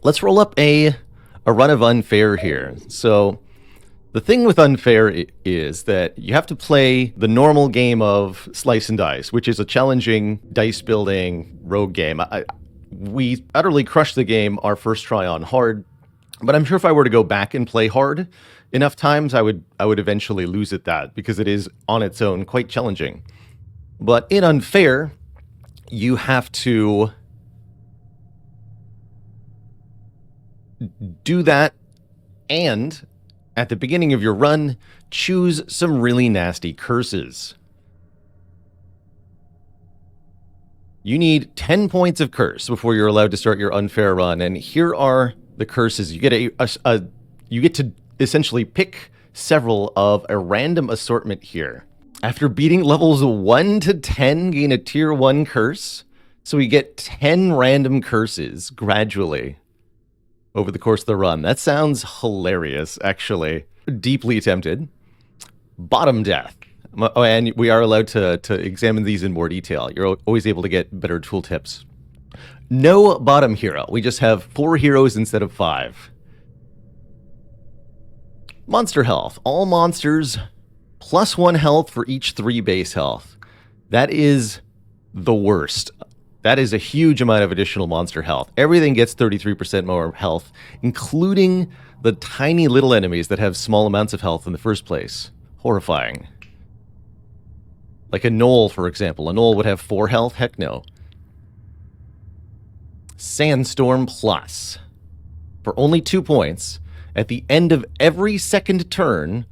let's roll up a run of unfair here. So the thing with unfair is that you have to play the normal game of slice and dice, which is a challenging dice building rogue game. We utterly crushed the game our first try on hard, but I'm sure if I were to go back and play hard enough times, I would eventually lose at that, because it is on its own quite challenging. But in unfair, you have to do that, and at the beginning of your run, choose some really nasty curses. You need 10 points of curse before you're allowed to start your unfair run, and here are the curses. You get to essentially pick several of a random assortment here. After beating levels 1 to 10, gain a tier 1 curse. So we get 10 random curses gradually over the course of the run. That sounds hilarious, actually. Deeply tempted. Bottom death. Oh, and we are allowed to examine these in more detail. You're always able to get better tooltips. No bottom hero. We just have 4 heroes instead of 5. Monster health. All monsters plus 1 health for each 3 base health. That is the worst. That is a huge amount of additional monster health. Everything gets 33% more health, including the tiny little enemies that have small amounts of health in the first place. Horrifying. Like a gnoll, for example. A gnoll would have 4 health? Heck no. Sandstorm Plus. For only 2 points, at the end of every second turn,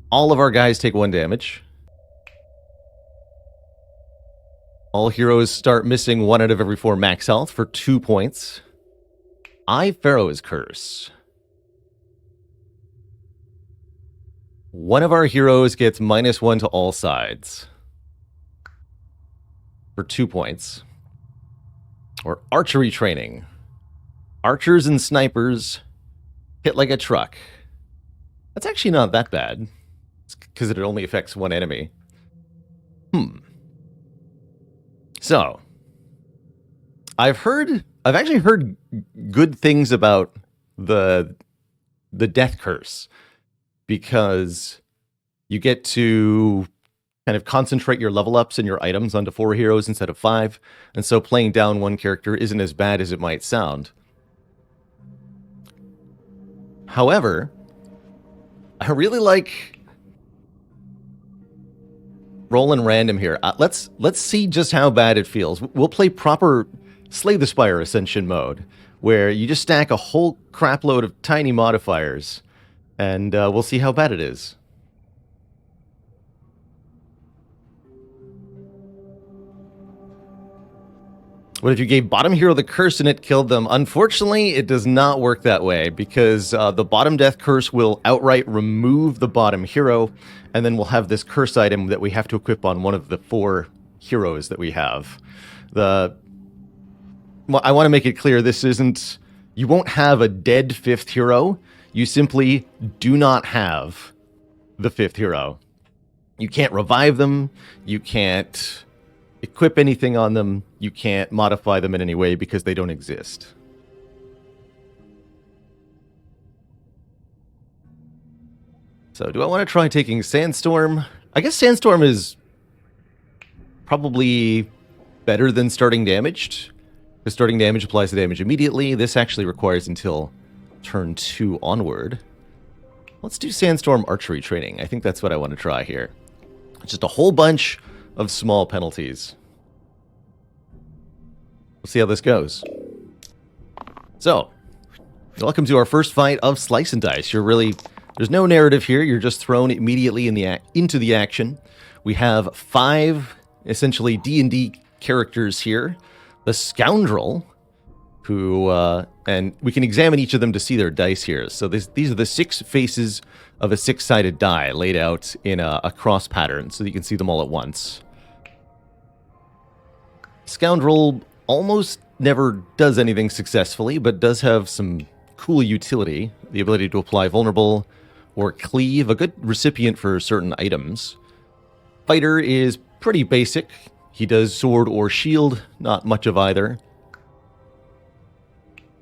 all of our guys take 1 damage. All heroes start missing 1 out of every 4 max health for 2 points. Pharaoh's Curse. One of our heroes gets -1 to all sides for 2 points. Or Archery Training. Archers and snipers hit like a truck. That's actually not that bad, because it only affects 1 enemy. So, I've actually heard good things about the Death Curse, because you get to kind of concentrate your level ups and your items onto 4 heroes instead of 5, and so playing down 1 character isn't as bad as it might sound. However, I really like rolling random here. Let's see just how bad it feels. We'll play proper Slay the Spire Ascension mode, where you just stack a whole crap load of tiny modifiers, and we'll see how bad it is. What if you gave bottom hero the curse and it killed them? Unfortunately, it does not work that way, because the bottom death curse will outright remove the bottom hero, and then we'll have this curse item that we have to equip on one of the 4 heroes that we have. I want to make it clear, this isn't... You won't have a dead 5th hero. You simply do not have the 5th hero. You can't revive them. You can't equip anything on them. You can't modify them in any way because they don't exist. So, do I want to try taking Sandstorm? I guess Sandstorm is probably better than starting damaged, because starting damage applies the damage immediately. This actually requires until turn 2 onward. Let's do Sandstorm Archery Training. I think that's what I want to try here. Just a whole bunch of small penalties. We'll see how this goes. So, welcome to our first fight of Slice and Dice. There's no narrative here. You're just thrown immediately into the action. We have 5 essentially D&D characters here. The Scoundrel, who and we can examine each of them to see their dice here. So these are the 6 faces of a 6-sided die laid out in a cross pattern, so you can see them all at once. Scoundrel almost never does anything successfully, but does have some cool utility. The ability to apply Vulnerable or Cleave, a good recipient for certain items. Fighter is pretty basic. He does Sword or Shield, not much of either.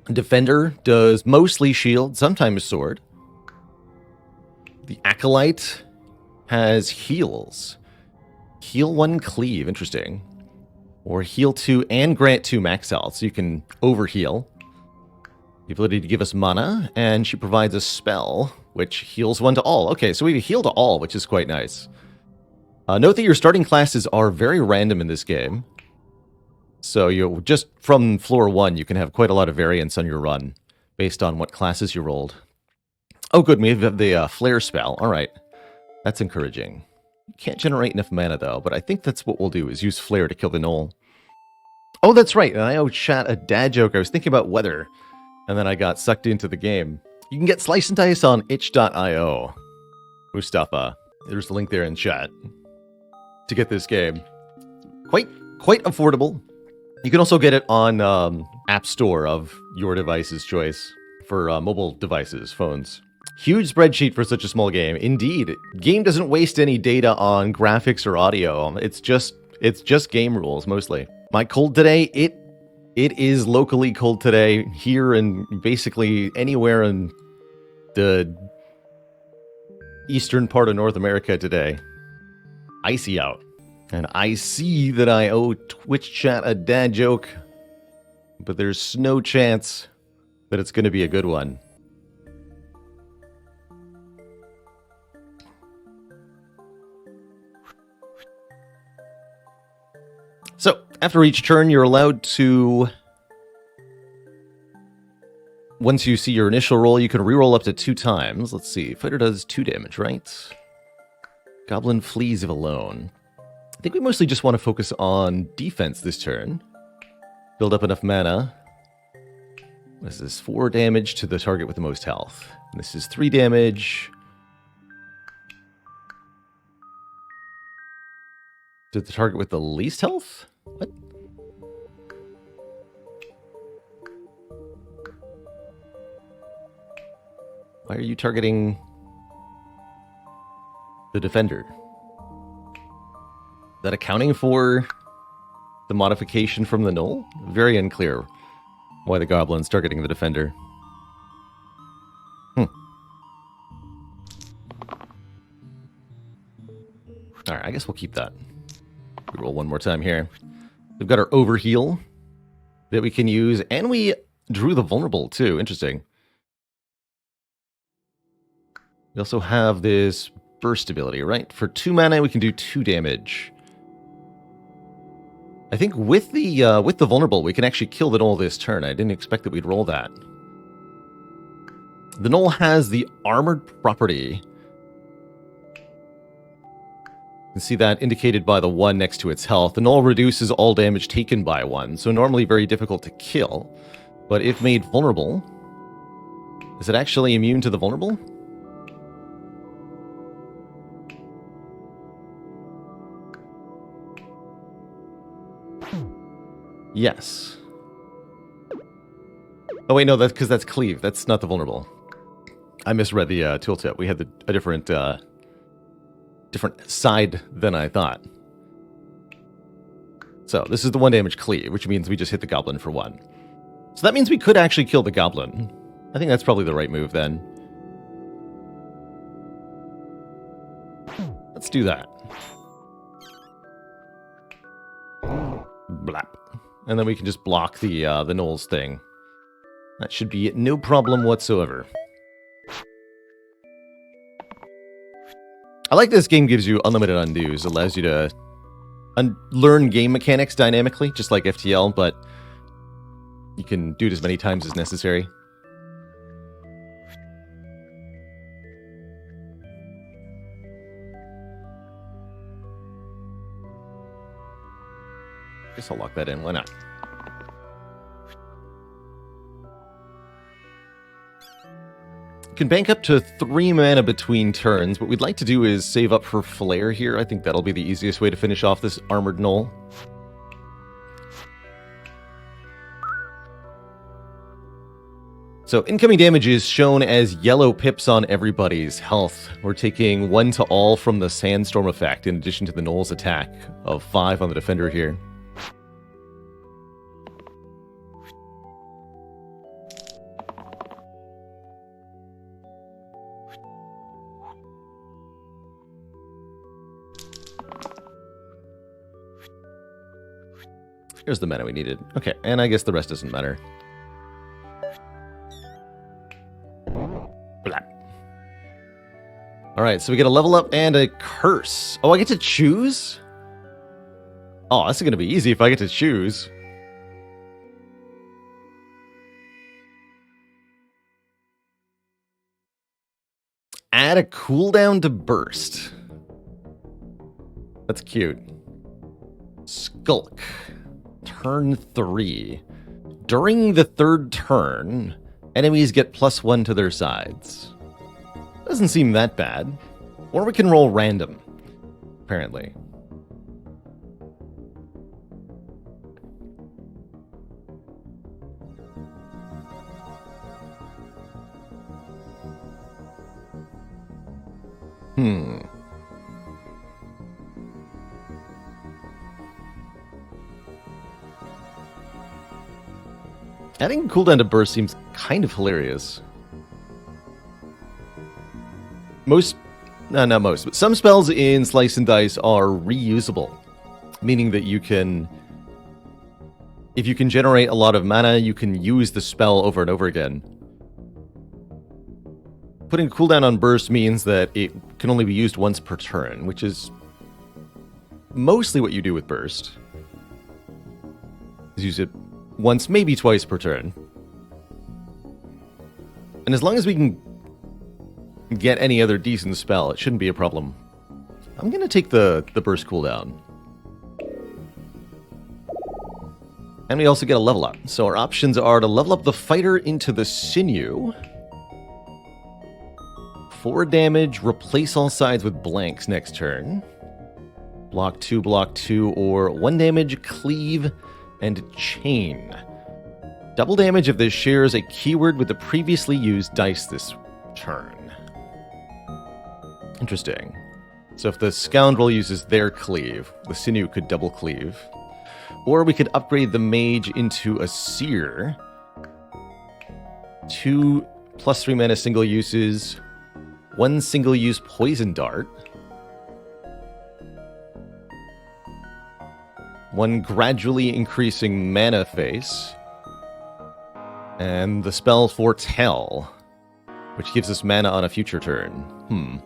Defender does mostly shield, sometimes sword. The Acolyte has heals. Heal 1 cleave, interesting. Or heal 2 and grant 2 max health, so you can overheal. The ability to give us mana, and she provides a spell, which heals 1 to all. Okay, so we heal to all, which is quite nice. Note that your starting classes are very random in this game. So you just from floor 1, you can have quite a lot of variance on your run, based on what classes you rolled. Oh good, we have the flare spell. Alright, that's encouraging. You can't generate enough mana though, but I think that's what we'll do, is use flare to kill the gnoll. Oh, that's right, and I owe chat a dad joke. I was thinking about weather, and then I got sucked into the game. You can get Slice and Dice on itch.io. Mustafa, there's the link there in chat to get this game. Quite affordable. You can also get it on App Store of your device's choice for mobile devices, phones. Huge spreadsheet for such a small game. Indeed, game doesn't waste any data on graphics or audio. It's just game rules mostly. My cold today, it is locally cold today here and basically anywhere in the eastern part of North America today. Icy out. And I see that I owe Twitch chat a dad joke, but there's no chance that it's going to be a good one. So, after each turn, you're allowed to... Once you see your initial roll, you can reroll up to 2 times. Let's see, fighter does 2 damage, right? Goblin flees if alone. I think we mostly just want to focus on defense this turn. Build up enough mana. This is 4 damage to the target with the most health. And this is 3 damage to the target with the least health? What? Why are you targeting the defender? Is that accounting for the modification from the gnoll? Very unclear why the goblin's targeting the defender. Alright, I guess we'll keep that. We roll one more time here. We've got our overheal that we can use, and we drew the vulnerable too. Interesting. We also have this burst ability, right? For 2 mana, we can do 2 damage. I think with the vulnerable, we can actually kill the gnoll this turn. I didn't expect that we'd roll that. The gnoll has the armored property. You can see that indicated by the 1 next to its health. The gnoll reduces all damage taken by 1, so normally very difficult to kill. But if made vulnerable, is it actually immune to the vulnerable? Yes. Oh wait, no, that's because that's cleave. That's not the vulnerable. I misread the tooltip. We had a different side than I thought. So this is the 1 damage cleave, which means we just hit the goblin for 1. So that means we could actually kill the goblin. I think that's probably the right move then. Let's do that. Blap. And then we can just block the gnoll's thing. That should be no problem whatsoever. I like this game gives you unlimited undos. It allows you to learn game mechanics dynamically, just like FTL, but you can do it as many times as necessary. Guess I'll lock that in. Why not? You can bank up to 3 mana between turns. What we'd like to do is save up for Flare here. I think that'll be the easiest way to finish off this Armored Gnoll. So incoming damage is shown as yellow pips on everybody's health. We're taking 1 to all from the Sandstorm effect, in addition to the Gnoll's attack of 5 on the Defender here. Here's the mana we needed. Okay, and I guess the rest doesn't matter. Blah. All right, so we get a level up and a curse. Oh, I get to choose? Oh, this is going to be easy if I get to choose. Add a cooldown to burst. That's cute. Skulk. Turn 3. During the third turn, enemies get +1 to their sides. Doesn't seem that bad. Or we can roll random, apparently. Adding cooldown to burst seems kind of hilarious. Not most, but some spells in Slice and Dice are reusable, meaning that you can, if you can generate a lot of mana, you can use the spell over and over again. Putting cooldown on burst means that it can only be used once per turn, which is mostly what you do with burst. Use it once, maybe twice per turn. And as long as we can get any other decent spell, it shouldn't be a problem. I'm going to take the burst cooldown. And we also get a level up. So our options are to level up the fighter into the sinew. 4 damage, replace all sides with blanks next turn. Block 2, or 1 damage, cleave, and chain. Double damage if this shares a keyword with the previously used dice this turn. Interesting. So if the scoundrel uses their cleave, the sinew could double cleave. Or we could upgrade the mage into a seer. 2 +3 mana single uses. 1 single use poison dart. 1 gradually increasing mana face. And the spell Foretell, which gives us mana on a future turn.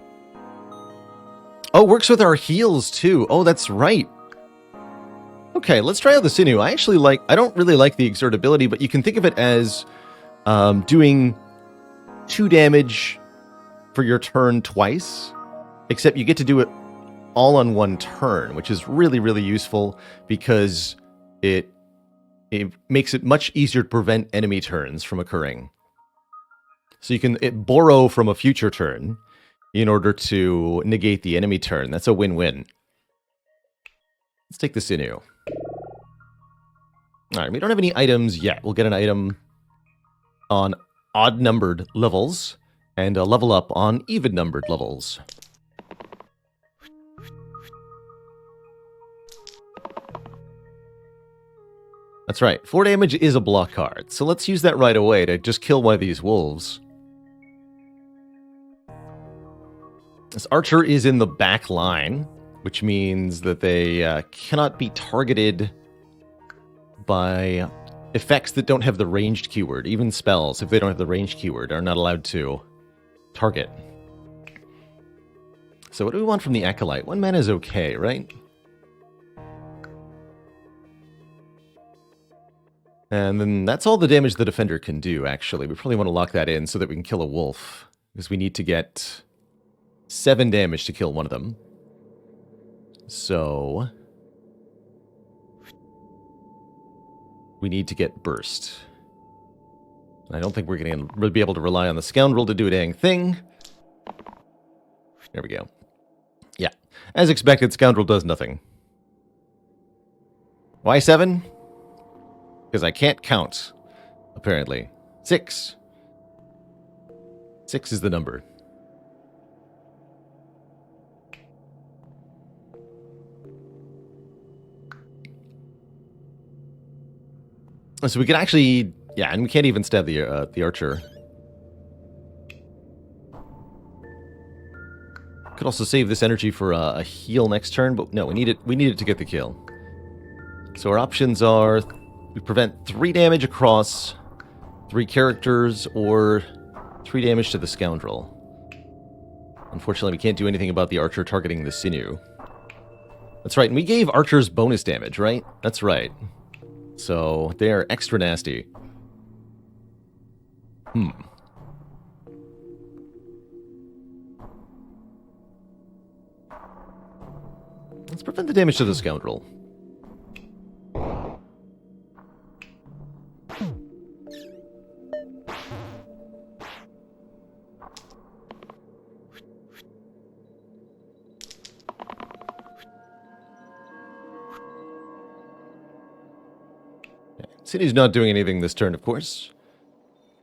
Oh, works with our heals too. Oh, that's right. Okay, let's try out the sinew. I don't really like the exert ability, but you can think of it as doing 2 damage for your turn twice, except you get to do it all on 1 turn, which is really, really useful because it makes it much easier to prevent enemy turns from occurring. So you can borrow from a future turn in order to negate the enemy turn. That's a win-win. Let's take the sinew. Alright, we don't have any items yet. We'll get an item on odd-numbered levels, and a level up on even-numbered levels. That's right, 4 damage is a block card, so let's use that right away to just kill one of these wolves. This archer is in the back line, which means that they cannot be targeted by effects that don't have the ranged keyword. Even spells, if they don't have the ranged keyword, are not allowed to target. So what do we want from the Acolyte? 1 mana is okay, right? And then that's all the damage the defender can do, actually. We probably want to lock that in so that we can kill a wolf, because we need to get 7 damage to kill one of them. So we need to get burst. I don't think we're going to be able to rely on the scoundrel to do a dang thing. There we go. Yeah. As expected, scoundrel does nothing. Why 7? Because I can't count, apparently. 6. 6 is the number. So we can actually, yeah, and we can't even stab the archer. Could also save this energy for a heal next turn, but no, we need it to get the kill. So our options are we prevent 3 damage across 3 characters or 3 damage to the scoundrel. Unfortunately, we can't do anything about the archer targeting the sinew. That's right, and we gave archers bonus damage, right? That's right. So they are extra nasty. Let's prevent the damage to the scoundrel. City's not doing anything this turn, of course.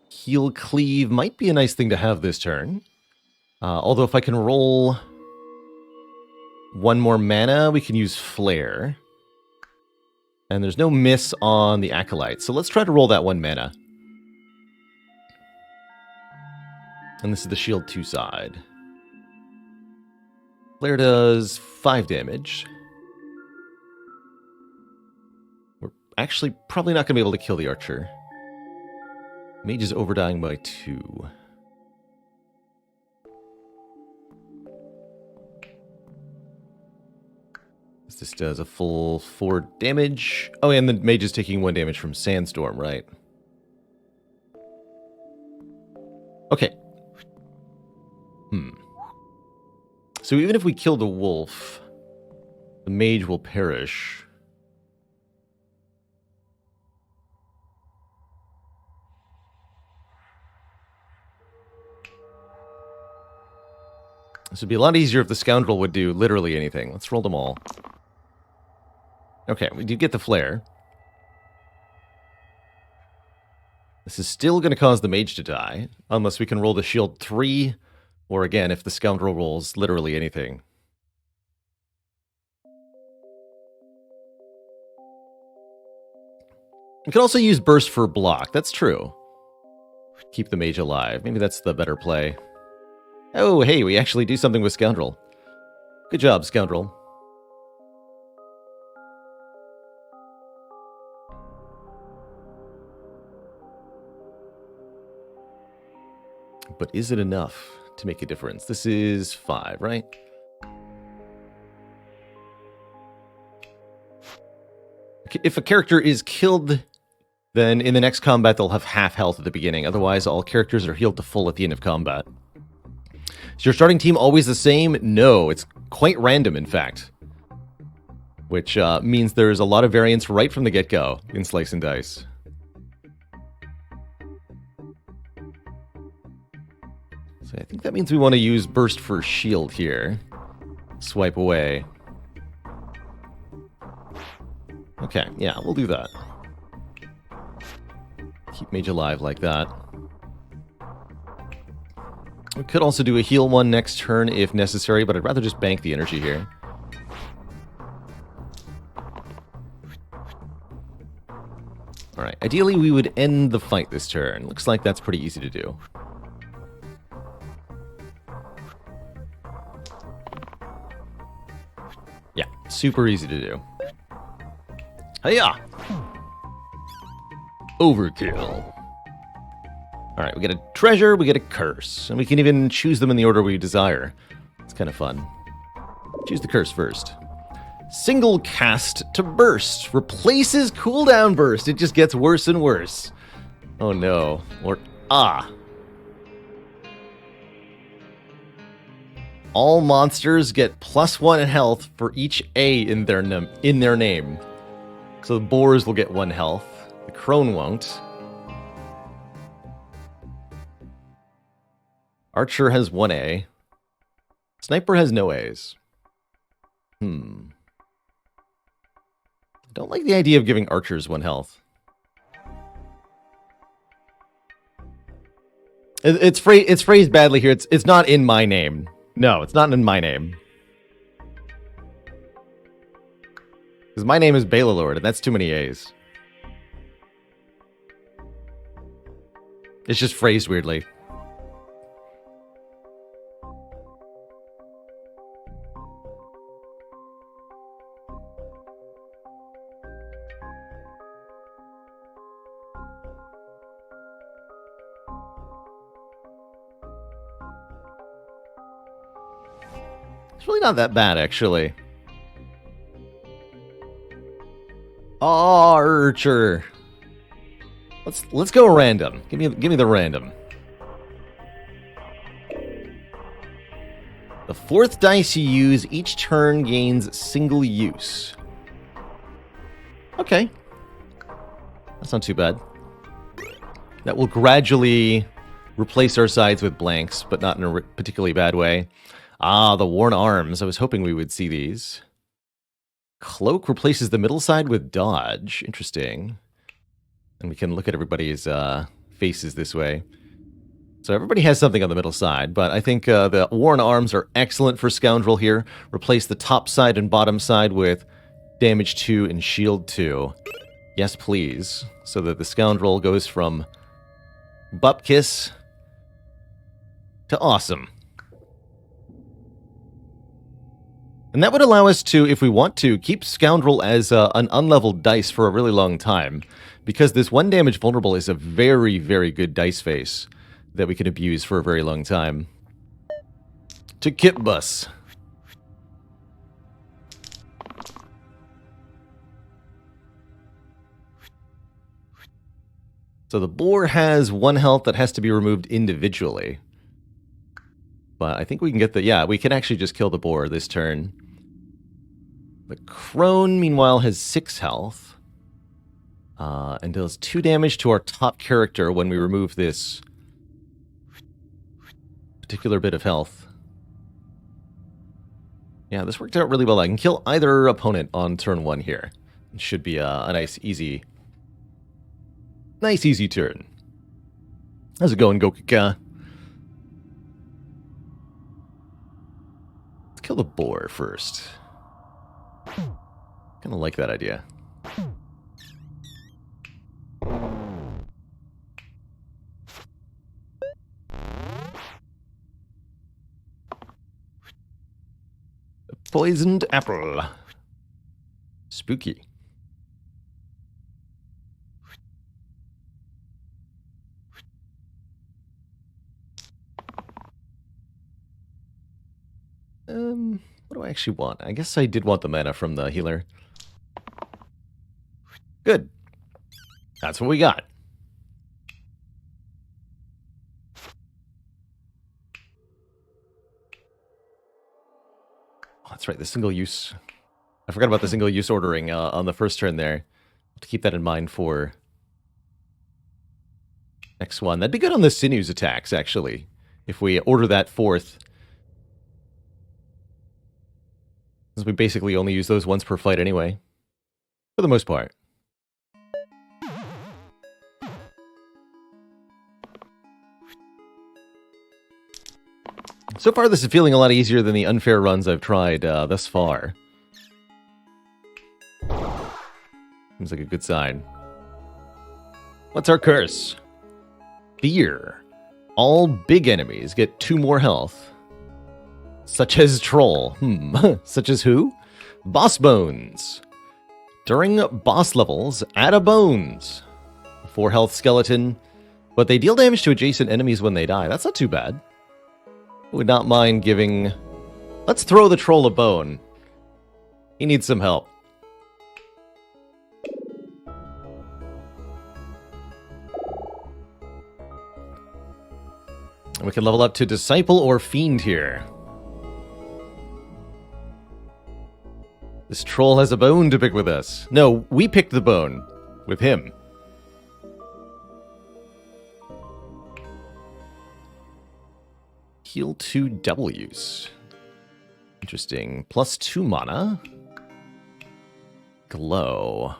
Heal Cleave might be a nice thing to have this turn. Although if I can roll 1 more mana, we can use Flare. And there's no miss on the Acolyte, so let's try to roll that 1 mana. And this is the shield 2 side. Flare does 5 damage. We're actually probably not going to be able to kill the archer. Mage is overdying by 2. This does a full 4 damage. Oh, and the mage is taking 1 damage from Sandstorm, right? Okay. So even if we kill the wolf, the mage will perish. This would be a lot easier if the scoundrel would do literally anything. Let's roll them all. Okay, we do get the flare. This is still going to cause the mage to die, unless we can roll the shield 3, or again, if the scoundrel rolls literally anything. We can also use burst for block, that's true. Keep the mage alive, maybe that's the better play. Oh, hey, we actually do something with scoundrel. Good job, scoundrel. But is it enough to make a difference? This is 5, right? If a character is killed, then in the next combat they'll have half health at the beginning. Otherwise, all characters are healed to full at the end of combat. Is your starting team always the same? No, it's quite random, in fact. Which means there's a lot of variance right from the get-go in Slice and Dice. So I think that means we want to use Burst for Shield here. Swipe away. Okay, yeah, we'll do that. Keep Mage alive like that. We could also do a heal one next turn if necessary, but I'd rather just bank the energy here. Alright, ideally we would end the fight this turn. Looks like that's pretty easy to do. Yeah, super easy to do. Hiya! Overkill. Alright, we get a treasure, we get a curse. And we can even choose them in the order we desire. It's kind of fun. Choose the curse first. Single cast to burst. Replaces cooldown burst. It just gets worse and worse. Oh no. Or, All monsters get +1 in health for each A in their name. So the boars will get 1 health. The crone won't. Archer has 1 A. Sniper has no A's. I don't like the idea of giving archers 1 health. It's phrased badly here. It's not in my name. No, it's not in my name. Because my name is Baalorlord, and that's too many A's. It's just phrased weirdly. It's really not that bad, actually. Archer. Let's go random. Give me the random. The fourth dice you use each turn gains single use. Okay. That's not too bad. That will gradually replace our sides with blanks, but not in a particularly bad way. Ah, the worn arms. I was hoping we would see these. Cloak replaces the middle side with dodge. Interesting. And we can look at everybody's faces this way. So everybody has something on the middle side, but I think the worn arms are excellent for Scoundrel here. Replace the top side and bottom side with damage 2 and shield 2. Yes, please. So that the Scoundrel goes from Bupkiss to awesome. And that would allow us to, if we want to, keep Scoundrel as an unleveled dice for a really long time. Because this 1 damage vulnerable is a very, very good dice face that we can abuse for a very long time. To Kip Bus. So the boar has 1 health that has to be removed individually. But I think we can get the... Yeah, we can actually just kill the boar this turn. The crone, meanwhile, has 6 health. And deals 2 damage to our top character when we remove this particular bit of health. Yeah, this worked out really well. I can kill either opponent on turn 1 here. It should be a nice, easy turn. How's it going, Gokika? Let's kill the boar first. Kinda like that idea. Poisoned apple. Spooky. What do I actually want? I guess I did want the mana from the healer. Good. That's what we got. Oh, that's right, the single use. I forgot about the single use ordering on the first turn there. Have to keep that in mind for next one. That'd be good on the sinews attacks, actually. If we order that fourth. Since we basically only use those once per fight anyway. For the most part. So far, this is feeling a lot easier than the unfair runs I've tried thus far. Seems like a good sign. What's our curse? Fear. All big enemies get 2 more health. Such as Troll. Such as who? Boss Bones. During boss levels, add a Bones. 4 health skeleton. But they deal damage to adjacent enemies when they die. That's not too bad. Would not mind giving... Let's throw the troll a bone. He needs some help. We can level up to Disciple or Fiend here. This troll has a bone to pick with us. No, we picked the bone with him. Heal 2 double use. Interesting. Plus 2 mana. Glow.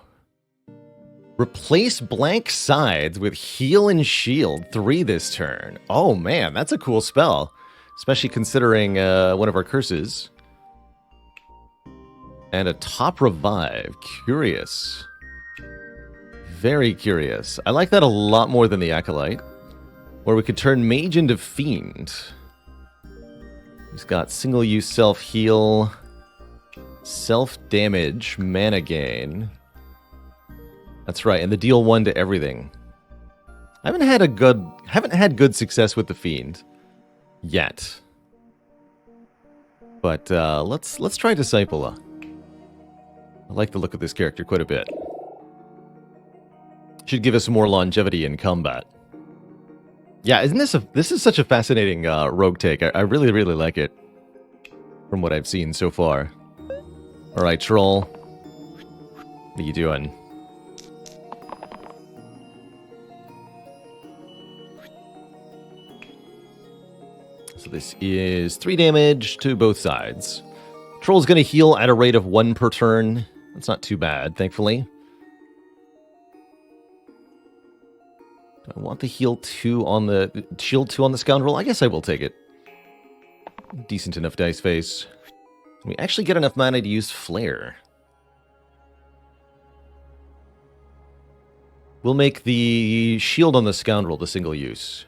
Replace blank sides with heal and shield 3 this turn. Oh man, that's a cool spell. Especially considering one of our curses. And a top revive. Curious. Very curious. I like that a lot more than the Acolyte. Or we could turn Mage into Fiend. He's got single-use self-heal, self-damage, mana gain. That's right, and the deal 1 to everything. I haven't had good success with the Fiend yet. But let's try Disciple. I like the look of this character quite a bit. Should give us more longevity in combat. Yeah, isn't this is such a fascinating rogue take. I really, really like it from what I've seen so far. All right, Troll. What are you doing? So this is 3 damage to both sides. Troll's going to heal at a rate of 1 per turn. That's not too bad, thankfully. Do I want the heal 2 on the... shield 2 on the Scoundrel? I guess I will take it. Decent enough dice face. Can we actually get enough mana to use Flare? We'll make the shield on the Scoundrel the single use.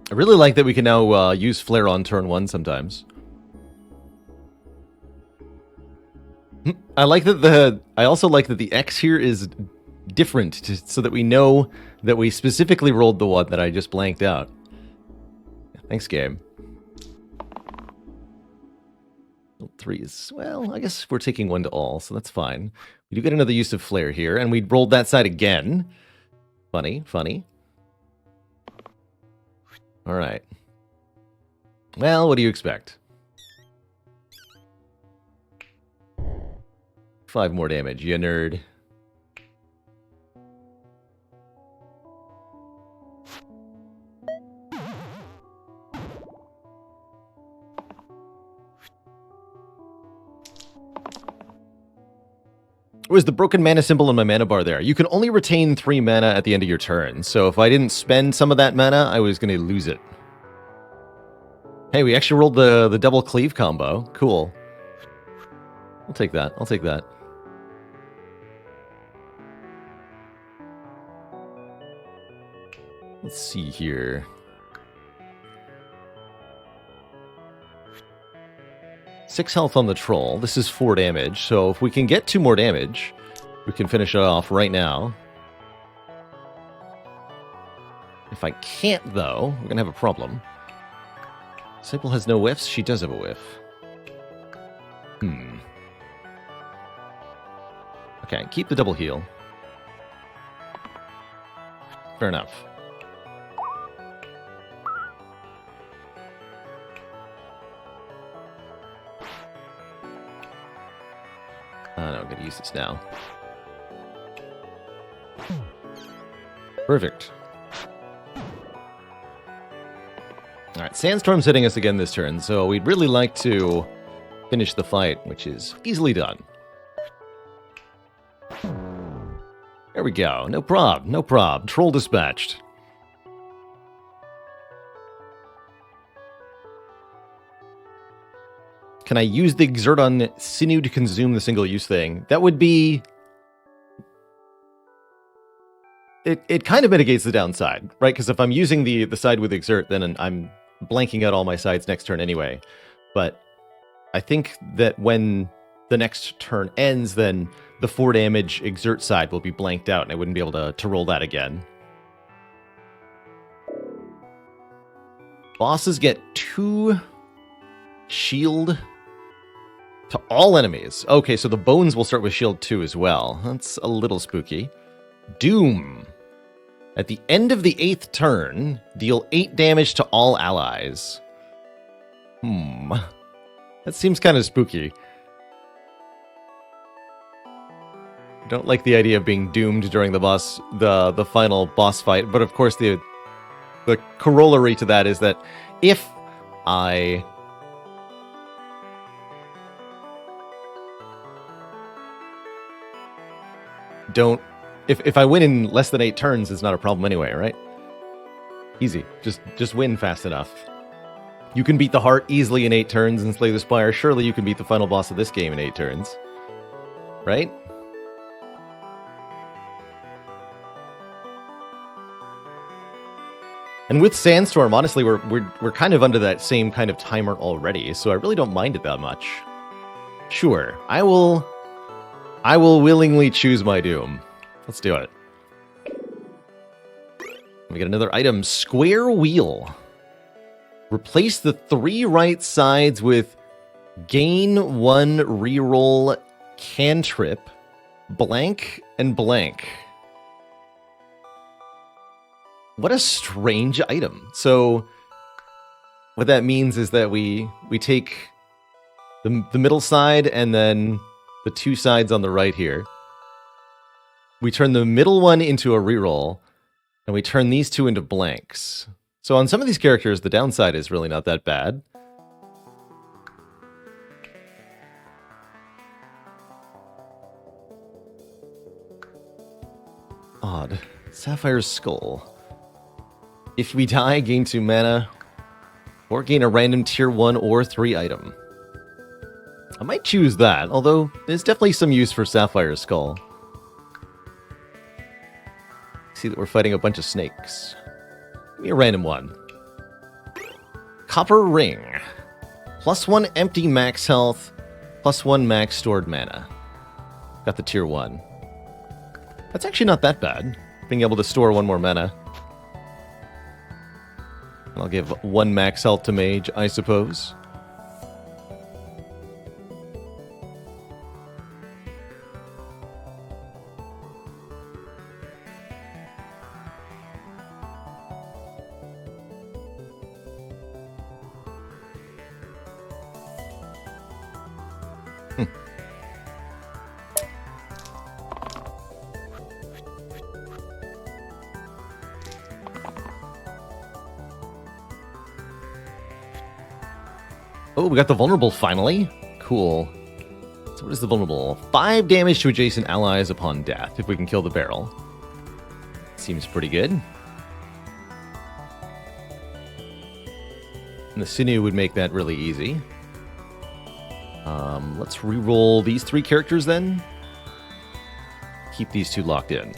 I really like that we can now use Flare on turn 1 sometimes. I like that I also like that the X here is different, so that we know that we specifically rolled the one that I just blanked out. Thanks, game. 3 is, well, I guess we're taking 1 to all, so that's fine. We do get another use of Flare here, and we rolled that side again. Funny, funny. All right. Well, what do you expect? 5 more damage, you nerd. Was the broken mana symbol in my mana bar there? You can only retain 3 mana at the end of your turn, so if I didn't spend some of that mana, I was going to lose it. Hey, we actually rolled the double cleave combo. Cool. I'll take that. I'll take that. Let's see here. 6 health on the troll. This is 4 damage, so if we can get 2 more damage, we can finish it off right now. If I can't, though, we're going to have a problem. Disciple has no whiffs. She does have a whiff. Okay, keep the double heal. Fair enough. No, I'm going to use this now. Perfect. Alright, Sandstorm's hitting us again this turn, so we'd really like to finish the fight, which is easily done. There we go. No prob, no prob. Troll dispatched. Can I use the Exert on Sinew to consume the single-use thing? That would be... It kind of mitigates the downside, right? Because if I'm using the side with Exert, then I'm blanking out all my sides next turn anyway. But I think that when the next turn ends, then the 4 damage Exert side will be blanked out, and I wouldn't be able to roll that again. Bosses get 2 shield... to all enemies. Okay, so the bones will start with shield 2 as well. That's a little spooky. Doom. At the end of the 8th turn, deal 8 damage to all allies. That seems kind of spooky. I don't like the idea of being doomed during the final boss fight, but of course the corollary to that is that if I don't... If I win in less than 8 turns, it's not a problem anyway, right? Easy. Just win fast enough. You can beat the heart easily in 8 turns and slay the spire. Surely you can beat the final boss of this game in 8 turns. Right? And with Sandstorm, honestly, we're kind of under that same kind of timer already, so I really don't mind it that much. Sure, I will willingly choose my doom. Let's do it. We get another item, Square Wheel. Replace the 3 right sides with gain 1 reroll cantrip, blank and blank. What a strange item. So what that means is that we take the middle side and then the 2 sides on the right here. We turn the middle one into a reroll, and we turn these 2 into blanks. So on some of these characters, the downside is really not that bad. Odd. Sapphire's Skull. If we die, gain 2 mana, or gain a random tier 1 or 3 item. I might choose that, although there's definitely some use for Sapphire's Skull. See that we're fighting a bunch of snakes. Give me a random one. Copper Ring. +1 empty max health, +1 max stored mana. Got the tier 1. That's actually not that bad, being able to store 1 more mana. I'll give 1 max health to Mage, I suppose. Oh, we got the vulnerable finally. Cool. So what is the vulnerable? 5 damage to adjacent allies upon death, if we can kill the barrel. Seems pretty good. And the sinew would make that really easy. Let's re-roll these 3 characters then. Keep these 2 locked in.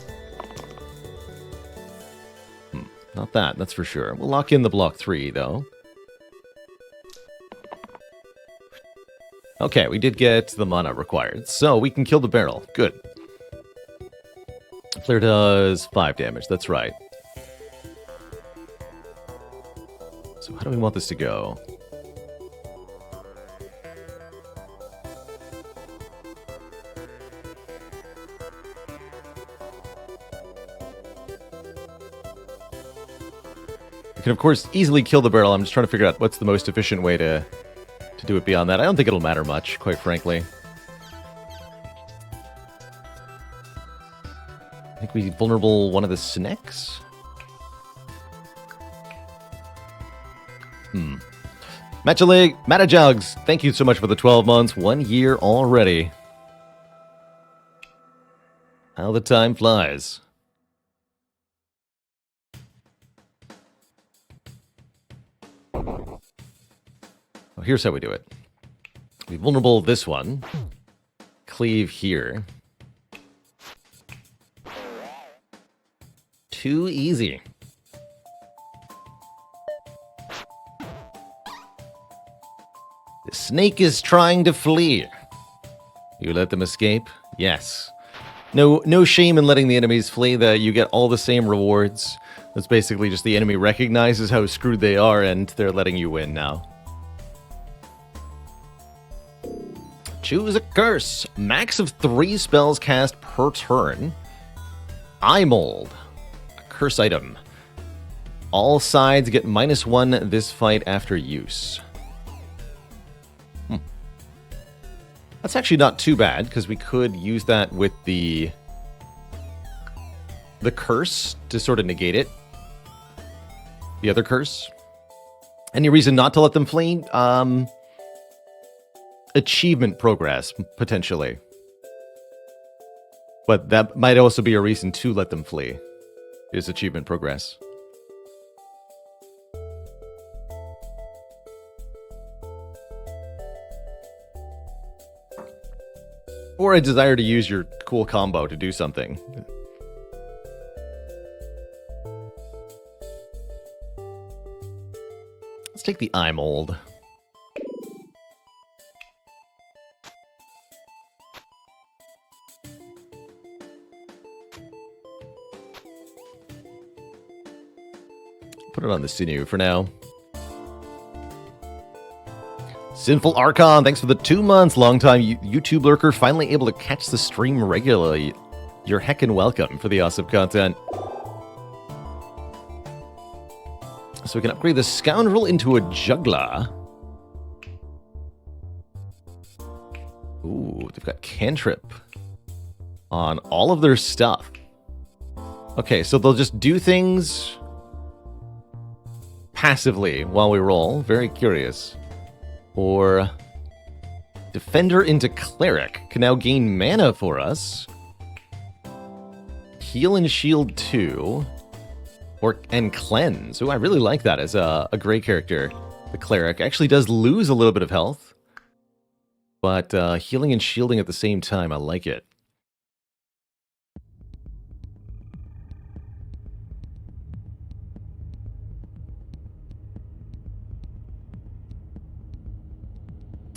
Not that's for sure. We'll lock in the block 3, though. Okay, we did get the mana required, so we can kill the barrel. Good. Flare does 5 damage, that's right. So how do we want this to go? We can, of course, easily kill the barrel. I'm just trying to figure out what's the most efficient way to do it beyond that. I don't think it'll matter much, quite frankly. I think we vulnerable one of the snakes? Matajugs, thank you so much for the 12 months. 1 year already. How the time flies. Well, here's how we do it. We vulnerable this one. Cleave here. Too easy. The snake is trying to flee. You let them escape? Yes. No shame in letting the enemies flee. You get all the same rewards. That's basically just the enemy recognizes how screwed they are and they're letting you win now. Choose a curse. Max of 3 spells cast per turn. Eye Mold. A curse item. All sides get -1 this fight after use. That's actually not too bad, because we could use that with the curse to sort of negate it. The other curse. Any reason not to let them flee? Achievement progress, potentially. But that might also be a reason to let them flee, is achievement progress. Or a desire to use your cool combo to do something. Let's take the eye mold. Put it on the sinew for now. Sinful Archon, thanks for the 2 months. Longtime YouTube lurker, finally able to catch the stream regularly. You're heckin' welcome for the awesome content. So we can upgrade the Scoundrel into a Juggler. Ooh, they've got cantrip on all of their stuff. Okay, so they'll just do things passively while we roll. Very curious. Or Defender into Cleric can now gain mana for us. Heal and Shield 2. And Cleanse. Ooh, I really like that as a gray character. The Cleric actually does lose a little bit of health. But healing and shielding at the same time, I like it.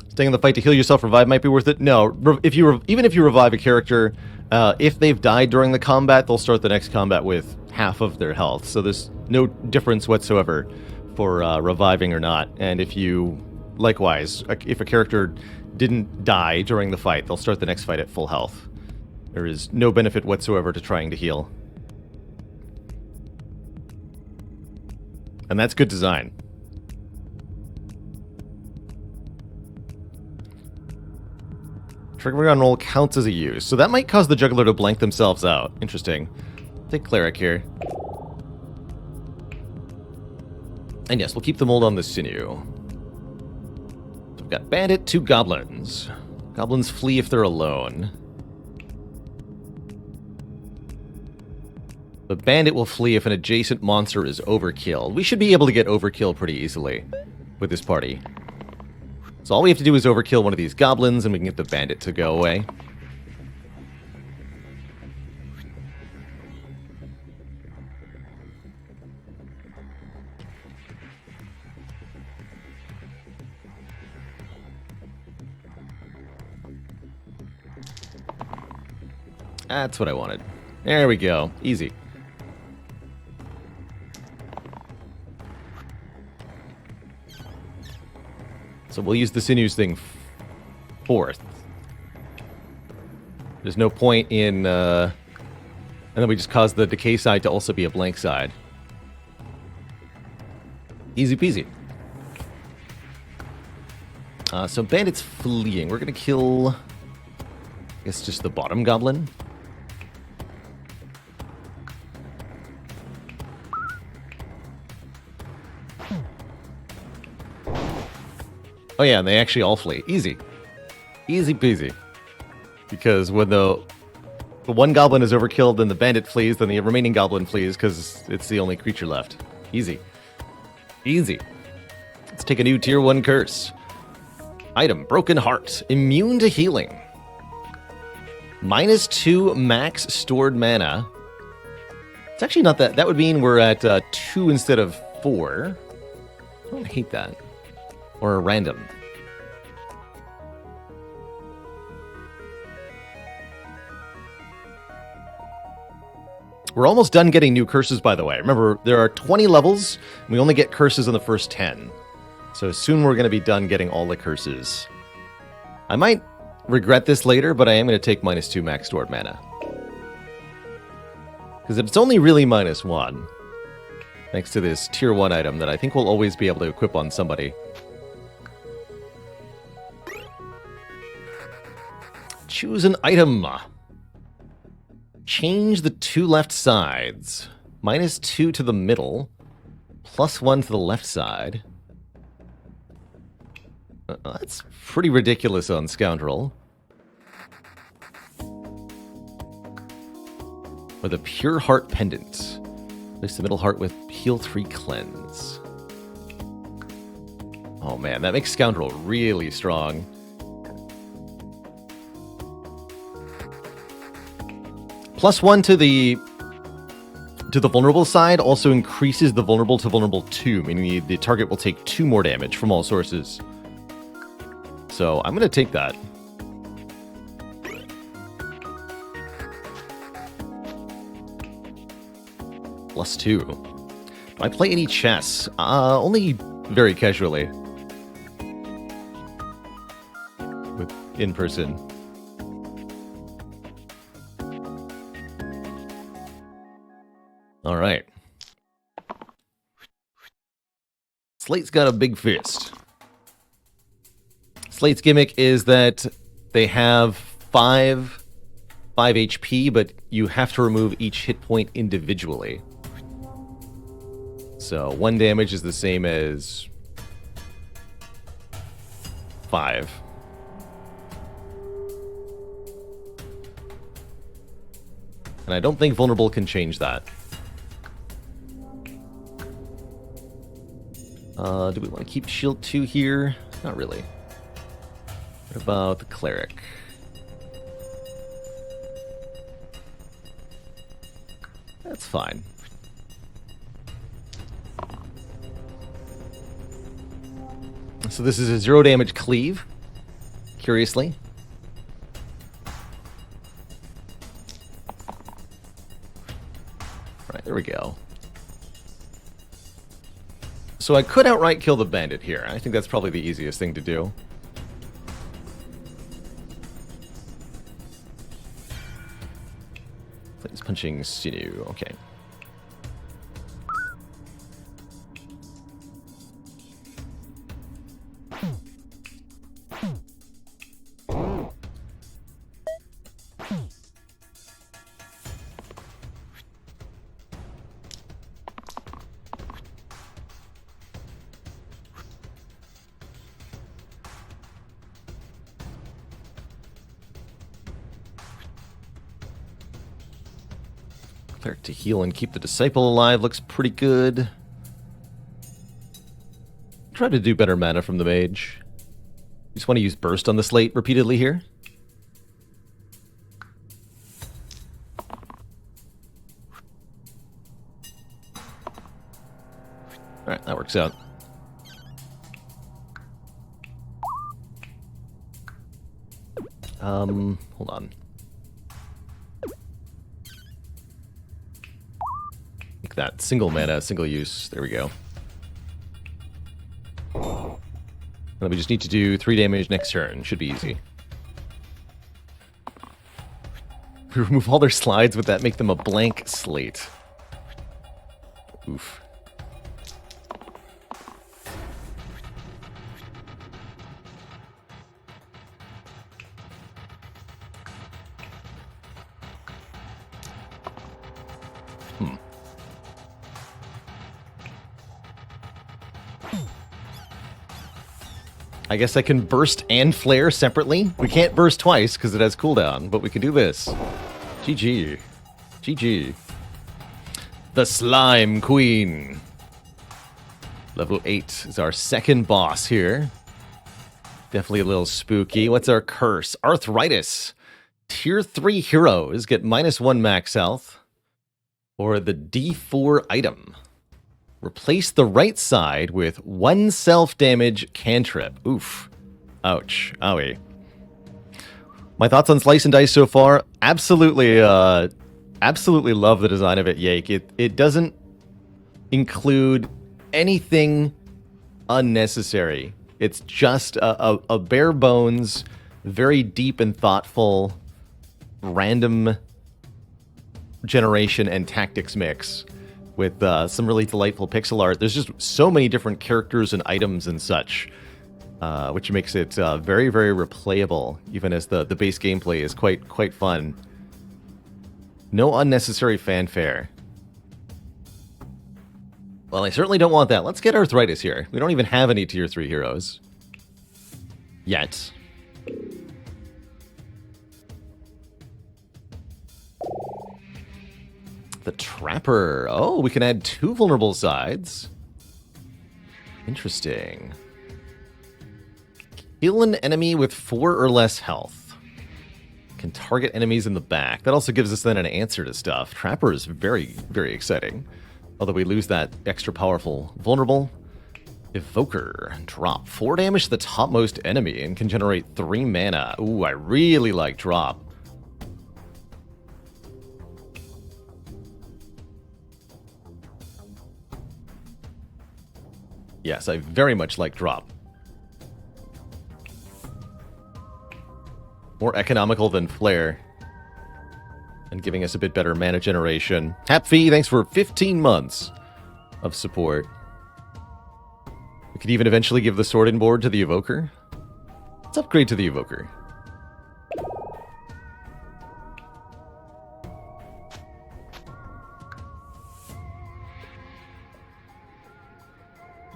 Staying in the fight to heal yourself, revive might be worth it. No, even if you revive a character, if they've died during the combat, they'll start the next combat with half of their health. So there's no difference whatsoever for reviving or not. And if you, likewise, if a character didn't die during the fight, they'll start the next fight at full health. There is no benefit whatsoever to trying to heal. And that's good design. Triggering on roll counts as a use, so that might cause the juggler to blank themselves out. Interesting. Take Cleric here. And yes, we'll keep the mold on the sinew. So we've got Bandit, 2 Goblins. Goblins flee if they're alone. The Bandit will flee if an adjacent monster is overkill. We should be able to get overkill pretty easily with this party. So all we have to do is overkill one of these goblins, and we can get the bandit to go away. That's what I wanted. There we go. Easy. So we'll use the sinews thing fourth. There's no point in... and then we just cause the decay side to also be a blank side. Easy peasy. So bandit's fleeing. We're going to kill... I guess just the bottom goblin. Oh yeah, and they actually all flee. Easy. Easy peasy. Because when the one goblin is overkilled, then the bandit flees, then the remaining goblin flees, because it's the only creature left. Easy. Easy. Let's take a new tier 1 curse. Item, Broken Heart. Immune to healing. -2 max stored mana. It's actually not that. That would mean we're at 2 instead of 4. I don't hate that. Or a random. We're almost done getting new curses, by the way. Remember, there are 20 levels, and we only get curses in the first 10. So soon we're going to be done getting all the curses. I might regret this later, but I am going to take -2 max stored mana. Because it's only really -1. Thanks to this tier 1 item that I think we'll always be able to equip on somebody. Choose an item. Change the 2 left sides. -2 to the middle. +1 to the left side. That's pretty ridiculous on Scoundrel. With a Pure Heart Pendant. Place the middle heart with Heal 3 Cleanse. Oh man, that makes Scoundrel really strong. +1 to the vulnerable side also increases the vulnerable to vulnerable 2, meaning the target will take 2 more damage from all sources. So I'm going to take that. +2. Do I play any chess? Only very casually. With in person. All right. Slate's got a big fist. Slate's gimmick is that they have 5 HP, but you have to remove each hit point individually. So 1 damage is the same as 5. And I don't think vulnerable can change that. Do we want to keep shield 2 here? Not really. What about the cleric? That's fine. So this is a 0 damage cleave, curiously. Right, there we go. So I could outright kill the bandit here. I think that's probably the easiest thing to do. He's punching sinew. Okay. Cleric to heal and keep the disciple alive looks pretty good. Try to do better mana from the mage. You just want to use burst on the slate repeatedly here. Alright, that works out. Hold on. Make that single mana, single use. There we go. And then we just need to do 3 damage next turn. Should be easy. We remove all their slides, would that make them a blank slate? Oof. I guess I can burst and flare separately. We can't burst twice because it has cooldown, but we can do this. GG. GG. The Slime Queen. Level 8 is our second boss here. Definitely a little spooky. What's our curse? Arthritis. Tier 3 heroes get -1 max health. Or the D4 item. Replace the right side with 1 self-damage cantrip. Oof. Ouch. Owie. My thoughts on Slice and Dice so far? Absolutely, absolutely love the design of it, Yake. It doesn't include anything unnecessary. It's just a bare bones, very deep and thoughtful, random generation and tactics mix. With some really delightful pixel art. There's just so many different characters and items and such, which makes it very, very replayable, even as the base gameplay is quite fun. No unnecessary fanfare. Well, I certainly don't want that. Let's get Arthritis here. We don't even have any Tier 3 heroes. Yet. The Trapper. Oh, we can add 2 vulnerable sides. Interesting. Kill an enemy with 4 or less health. Can target enemies in the back. That also gives us then an answer to stuff. Trapper is very, very exciting. Although we lose that extra powerful vulnerable. Evoker. Drop. 4 damage to the topmost enemy and can generate 3 mana. Ooh, I really like drop. Yes, I very much like drop. More economical than Flare. And giving us a bit better mana generation. Hapfee, thanks for 15 months of support. We could even eventually give the Sword and Board to the Evoker. Let's upgrade to the Evoker.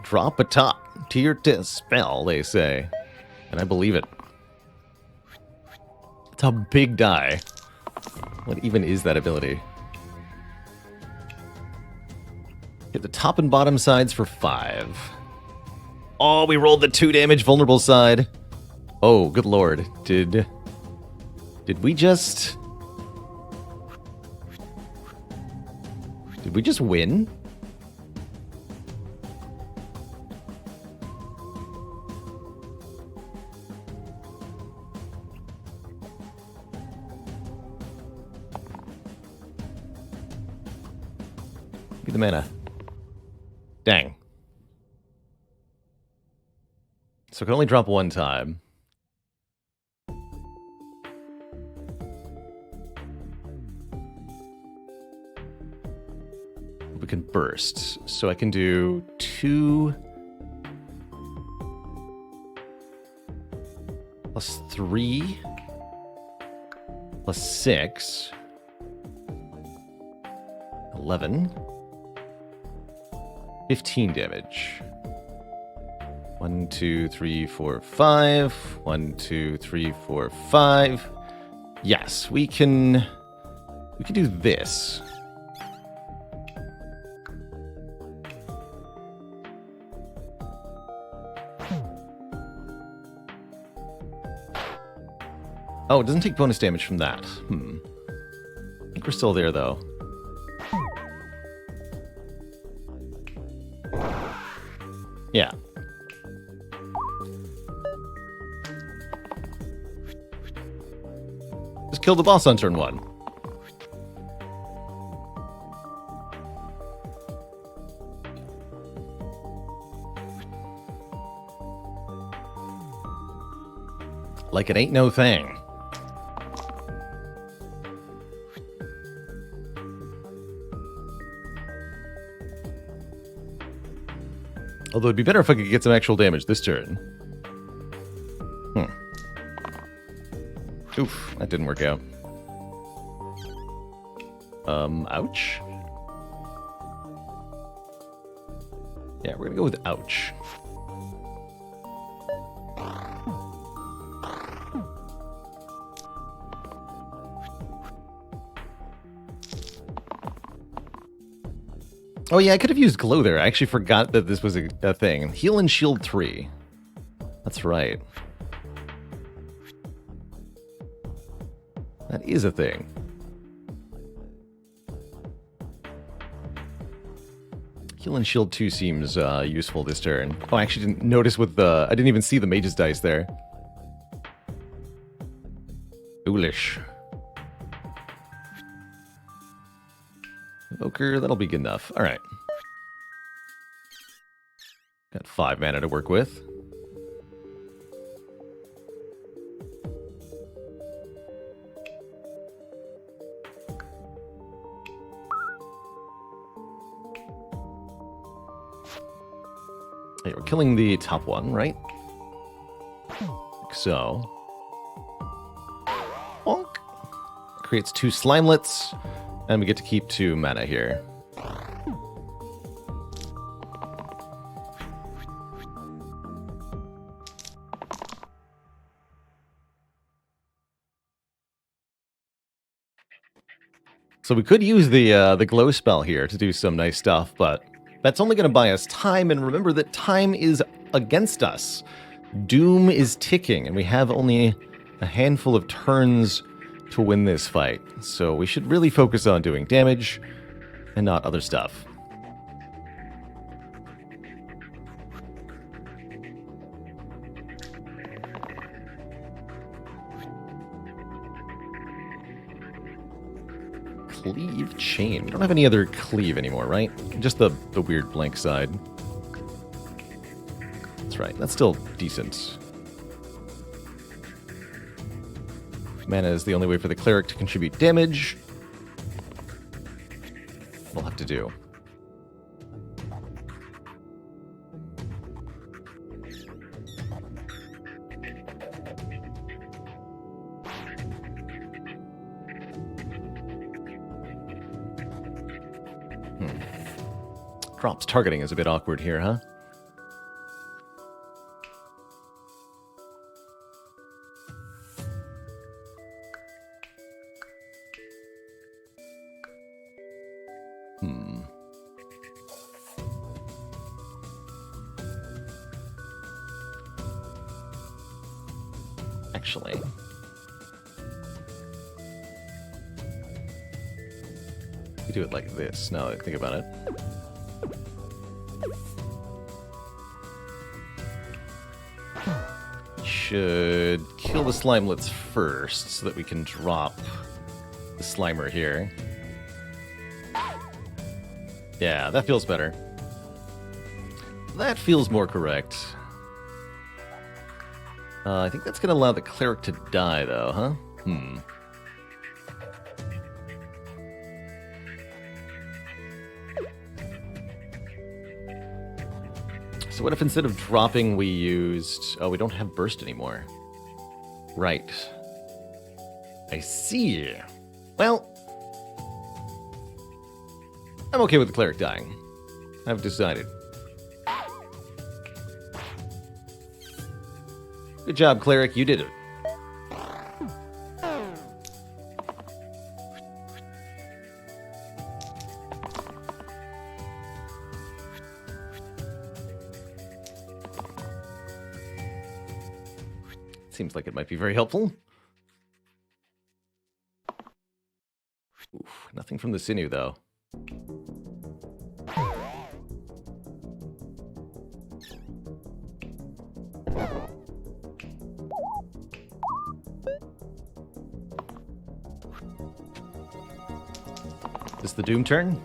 Drop a top. Tier to spell, they say. And I believe it. It's a big die. What even is that ability? Hit the top and bottom sides for 5. Oh, we rolled the 2 damage vulnerable side. Oh, good lord. Did we just... Did we just win? The mana. Dang. So it can only drop 1 time. We can burst. So I can do 2 plus 3 plus 6. 11. 15 damage. 1, 2, 3, 4, 5. 1, 2, 3, 4, 5. Yes, we can do this. Oh, it doesn't take bonus damage from that. I think we're still there, though. Yeah. Just kill the boss on turn 1. Like it ain't no thing. Although it'd be better if I could get some actual damage this turn. Oof, that didn't work out. Ouch. Yeah, we're gonna go with ouch. Oh yeah, I could have used glow there. I actually forgot that this was a thing. Heal and shield 3. That's right. That is a thing. Heal and shield 2 seems useful this turn. Oh, I actually didn't notice with the... I didn't even see the mage's dice there. Foolish. Evoker, that'll be good enough. Alright. Got 5 mana to work with. Hey, we're killing the top one, right? Like so. Bonk. Creates 2 slimelets. And we get to keep 2 mana here. So we could use the glow spell here to do some nice stuff, but that's only going to buy us time, and remember that time is against us. Doom is ticking, and we have only a handful of turns to win this fight. So we should really focus on doing damage and not other stuff. Cleave chain. We don't have any other cleave anymore, right? Just the weird blank side. That's right. That's still decent. Mana is the only way for the cleric to contribute damage. We'll have to do. Drops targeting is a bit awkward here, huh? Actually. We do it like this, now that I think about it. Should kill the slimelets first so that we can drop the Slimer here. Yeah, that feels better. That feels more correct. I think that's going to allow the cleric to die, though, huh? So what if instead of dropping we used... Oh, we don't have burst anymore. Right. I see. Well, I'm okay with the cleric dying. I've decided. Good job, cleric. You did it. Seems like it might be very helpful. Oof, nothing from the sinew, though. Is the Doom turn?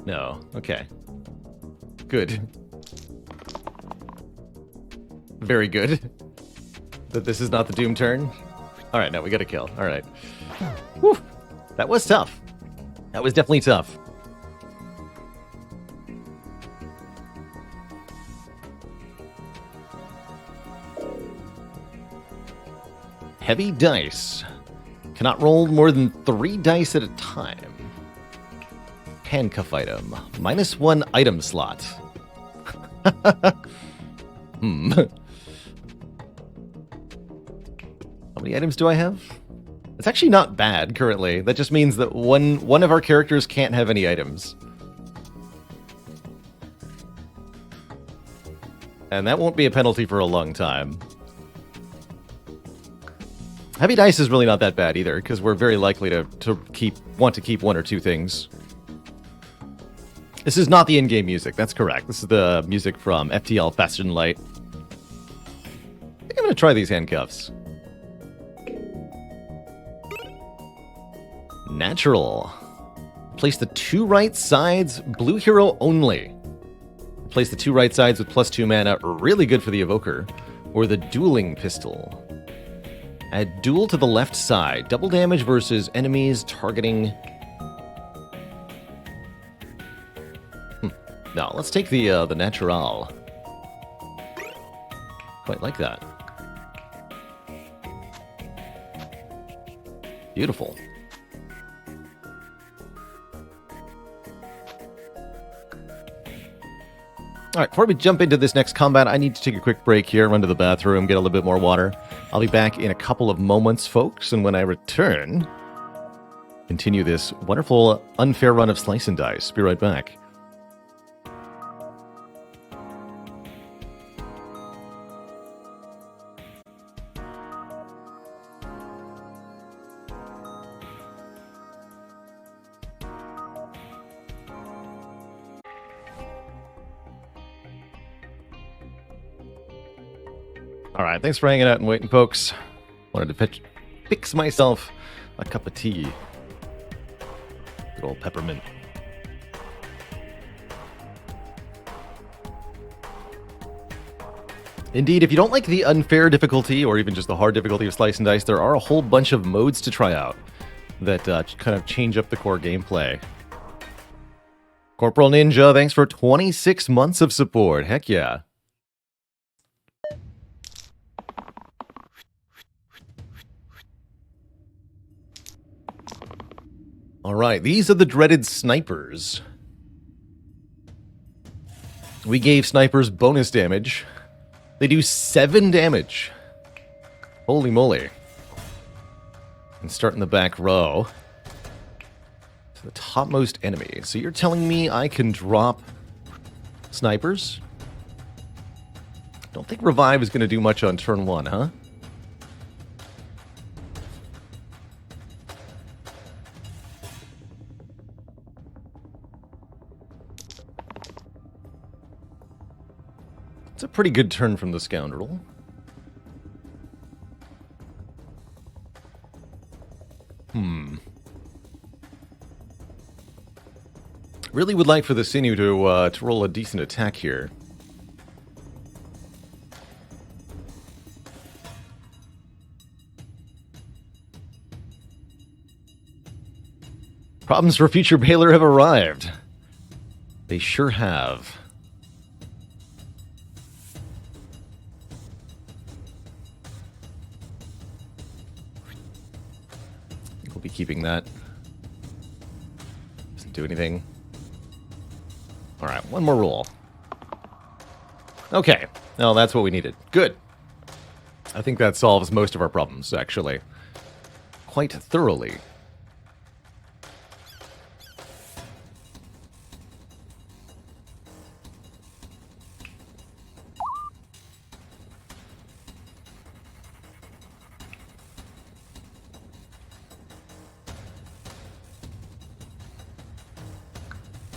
No. Okay. Good. Very good. That this is not the Doom turn. Alright, now we gotta kill. Alright. Whew. That was tough. That was definitely tough. Heavy dice. Cannot roll more than 3 dice at a time. Handcuff item. -1 item slot. How many items do I have? It's actually not bad currently. That just means that one of our characters can't have any items. And that won't be a penalty for a long time. Heavy dice is really not that bad either, because we're very likely to want to keep 1 or 2 things. This is not the in-game music, that's correct. This is the music from FTL Faster Than Light. I think I'm going to try these handcuffs. Natural. Place the 2 right sides, blue hero only. Place the 2 right sides with +2 mana, really good for the evoker. Or the dueling pistol. Add duel to the left side, double damage versus enemies targeting... No, let's take the natural. Quite like that. Beautiful. Alright, before we jump into this next combat, I need to take a quick break here, run to the bathroom, get a little bit more water. I'll be back in a couple of moments, folks, and when I return, continue this wonderful, unfair run of Slice and Dice. Be right back. All right, thanks for hanging out and waiting, folks. Wanted to fix myself a cup of tea. Good old peppermint. Indeed, if you don't like the unfair difficulty or even just the hard difficulty of Slice and Dice, there are a whole bunch of modes to try out that kind of change up the core gameplay. Corporal Ninja, thanks for 26 months of support. Heck yeah. All right, these are the dreaded snipers. We gave snipers bonus damage. They do 7 damage. Holy moly. And start in the back row. To the topmost enemy. So you're telling me I can drop snipers? Don't think revive is going to do much on turn 1, huh? It's a pretty good turn from the scoundrel. Really would like for the Sinew to roll a decent attack here. Problems for future Baylor have arrived. They sure have. We'll be keeping that. Doesn't do anything. Alright, one more roll. Okay. No, that's what we needed. Good. I think that solves most of our problems, actually. Quite thoroughly.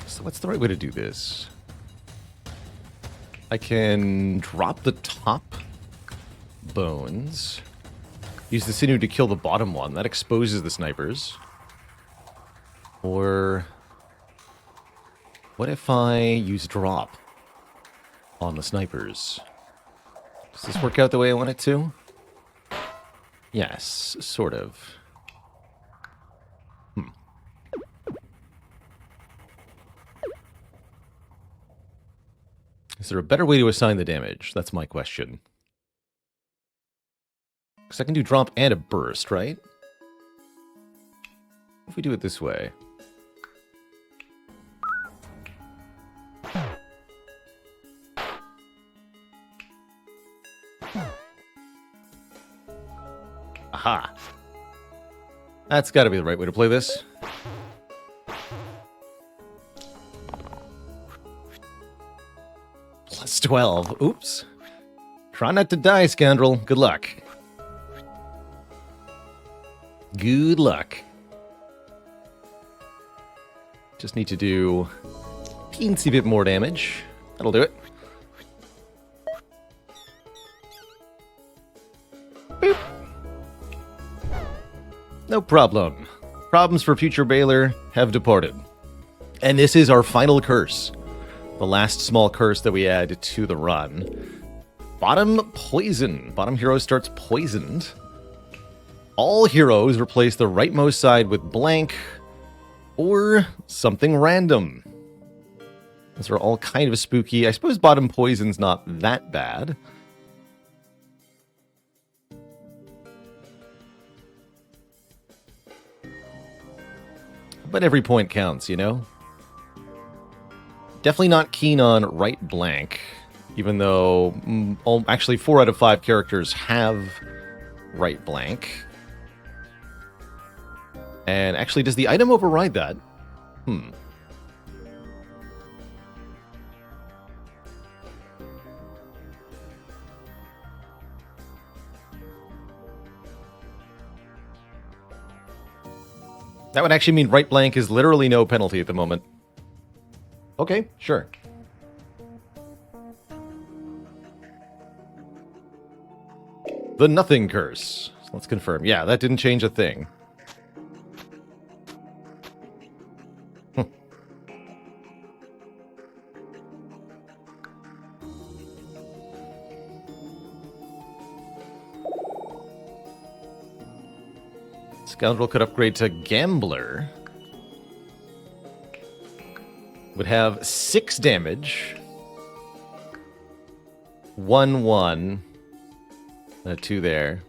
So what's the right way to do this? I can drop the top bones. Use the Sinew to kill the bottom one. That exposes the snipers. Or what if I use drop on the snipers? Does this work out the way I want it to? Yes, sort of. Is there a better way to assign the damage? That's my question. Because I can do drop and a burst, right? If we do it this way. Aha! That's got to be the right way to play this. Plus 12. Oops. Try not to die, scoundrel. Good luck. Good luck. Just need to do a teensy bit more damage. That'll do it. Boop. No problem. Problems for future Baylor have departed. And this is our final curse. The last small curse that we add to the run. Bottom poison. Bottom hero starts poisoned. All heroes replace the rightmost side with blank or something random. Those are all kind of spooky. I suppose bottom poison's not that bad. But every point counts, you know? Definitely not keen on right blank, even though actually 4 out of 5 characters have right blank. And actually, does the item override that? That would actually mean right blank is literally no penalty at the moment. Okay, sure. The nothing curse. So let's confirm. Yeah, that didn't change a thing. Scoundrel could upgrade to Gambler. Would have 6 damage. 1/1. 2 there.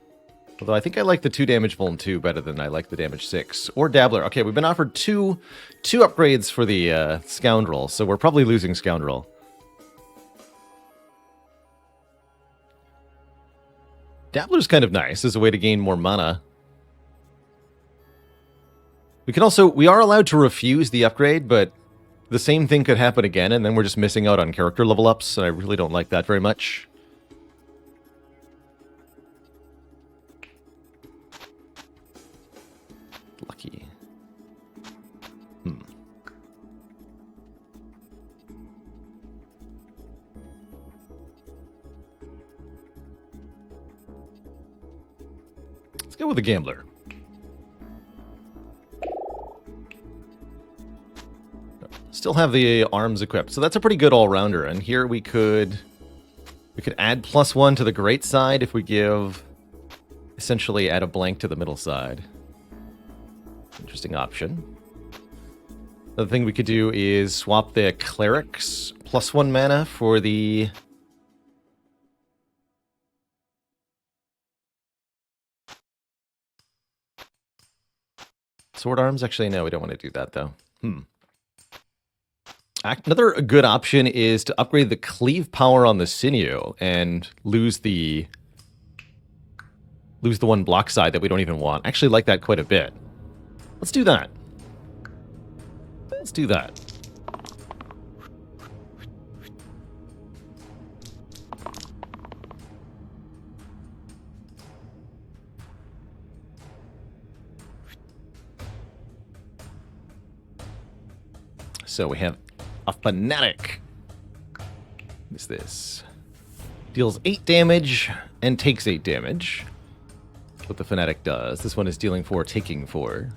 Although I think I like the 2 damage vuln 2 better than I like the damage 6. Or Dabbler. Okay, we've been offered two upgrades for the Scoundrel, so we're probably losing Scoundrel. Dabbler's kind of nice as a way to gain more mana. We are allowed to refuse the upgrade, but the same thing could happen again, and then we're just missing out on character level ups, and I really don't like that very much. Lucky. Let's go with the Gambler. Still have the arms equipped, so that's a pretty good all-rounder. And here we could add +1 to the great side if we essentially add a blank to the middle side. Interesting option. Another thing we could do is swap the cleric's +1 mana for the sword arms. Actually, no, we don't want to do that though. Another good option is to upgrade the cleave power on the sinew and lose the one block side that we don't even want. I actually like that quite a bit. Let's do that. Let's do that. So we have a Fanatic. What is this? Deals 8 damage and takes 8 damage. That's what the Fanatic does. This one is dealing 4, taking 4.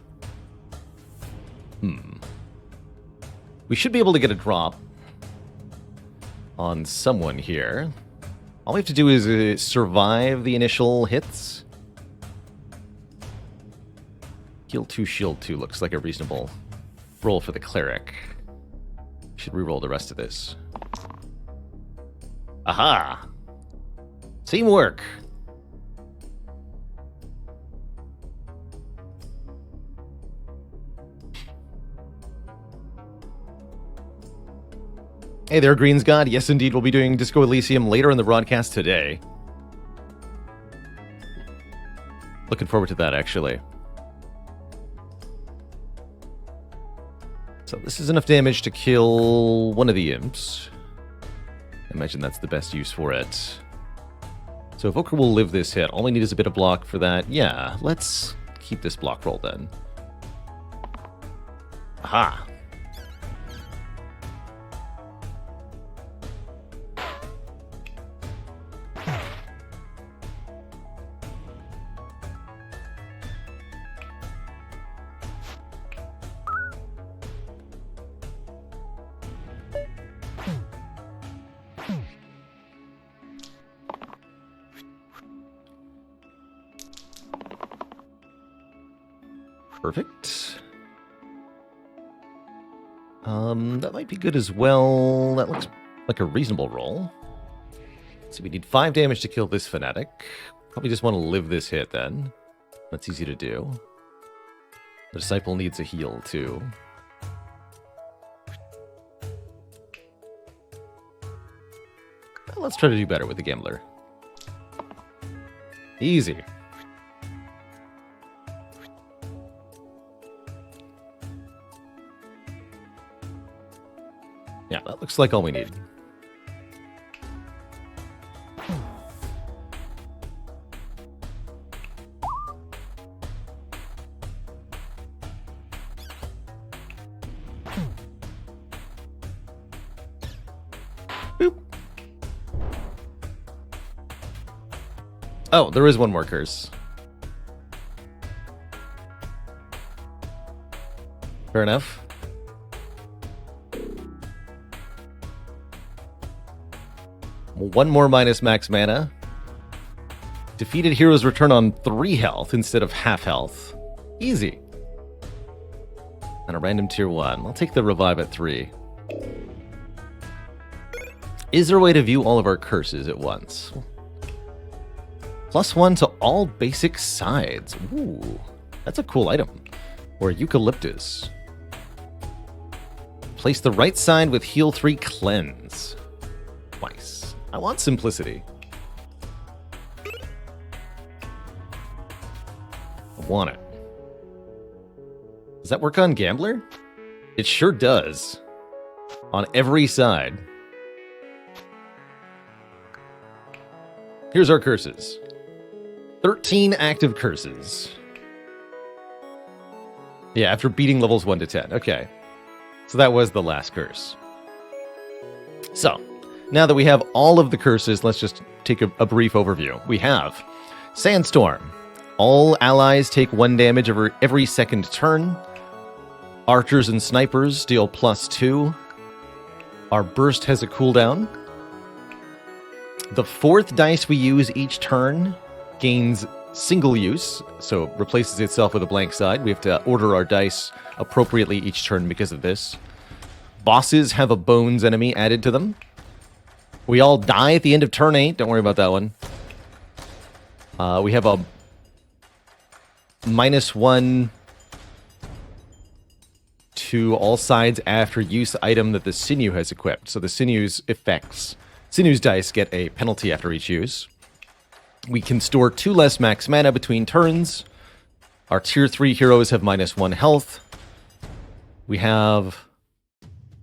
We should be able to get a drop on someone here. All we have to do is survive the initial hits. Heal 2, shield 2 looks like a reasonable roll for the Cleric. Should reroll the rest of this. Aha! Teamwork! Hey there, Greens God. Yes, indeed, we'll be doing Disco Elysium later in the broadcast today. Looking forward to that, actually. So this is enough damage to kill one of the imps. I imagine that's the best use for it. So Evoker will live this hit. All we need is a bit of block for that. Yeah, let's keep this block roll then. Aha! Perfect. That might be good as well. That looks like a reasonable roll. So we need 5 damage to kill this Fanatic. Probably just want to live this hit then. That's easy to do. The Disciple needs a heal too. Well, let's try to do better with the Gambler. Easy. Yeah, that looks like all we need. Boop. Oh, there is one more curse. Fair enough. One more minus max mana. Defeated heroes return on 3 health instead of half health. Easy. And a random tier 1. I'll take the revive at 3. Is there a way to view all of our curses at once? +1 to all basic sides. Ooh, that's a cool item. Or eucalyptus. Place the right side with heal 3 cleanse. Nice. I want simplicity. I want it. Does that work on Gambler? It sure does. On every side. Here's our curses. 13 active curses. Yeah, after beating levels 1 to 10. Okay. So that was the last curse. So, now that we have all of the curses, let's just take a brief overview. We have Sandstorm. All allies take 1 damage every second turn. Archers and snipers deal +2. Our burst has a cooldown. The 4th dice we use each turn gains single use, so replaces itself with a blank side. We have to order our dice appropriately each turn because of this. Bosses have a bones enemy added to them. We all die at the end of turn 8. Don't worry about that one. We have a -1 to all sides after use item that the Sinew has equipped. So the Sinew's effects, Sinew's dice get a penalty after each use. We can store 2 less max mana between turns. Our tier 3 heroes have -1 health. We have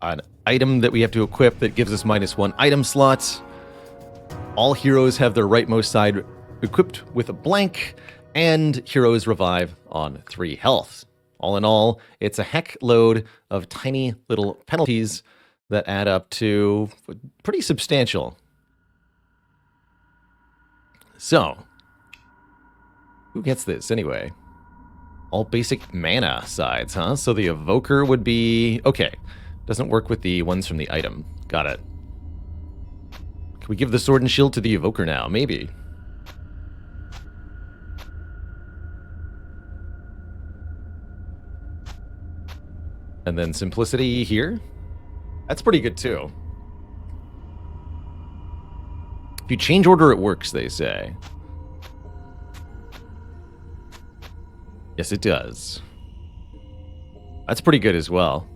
an item that we have to equip that gives us -1 item slot. All heroes have their rightmost side equipped with a blank, and heroes revive on 3 health. All in all, it's a heck load of tiny little penalties that add up to pretty substantial. So, who gets this anyway? All basic mana sides, huh? So the Evoker would be... Okay, doesn't work with the ones from the item. Got it. Can we give the Sword and Shield to the Evoker now? Maybe. And then Simplicity here. That's pretty good too. If you change order, it works, they say. Yes, it does. That's pretty good as well.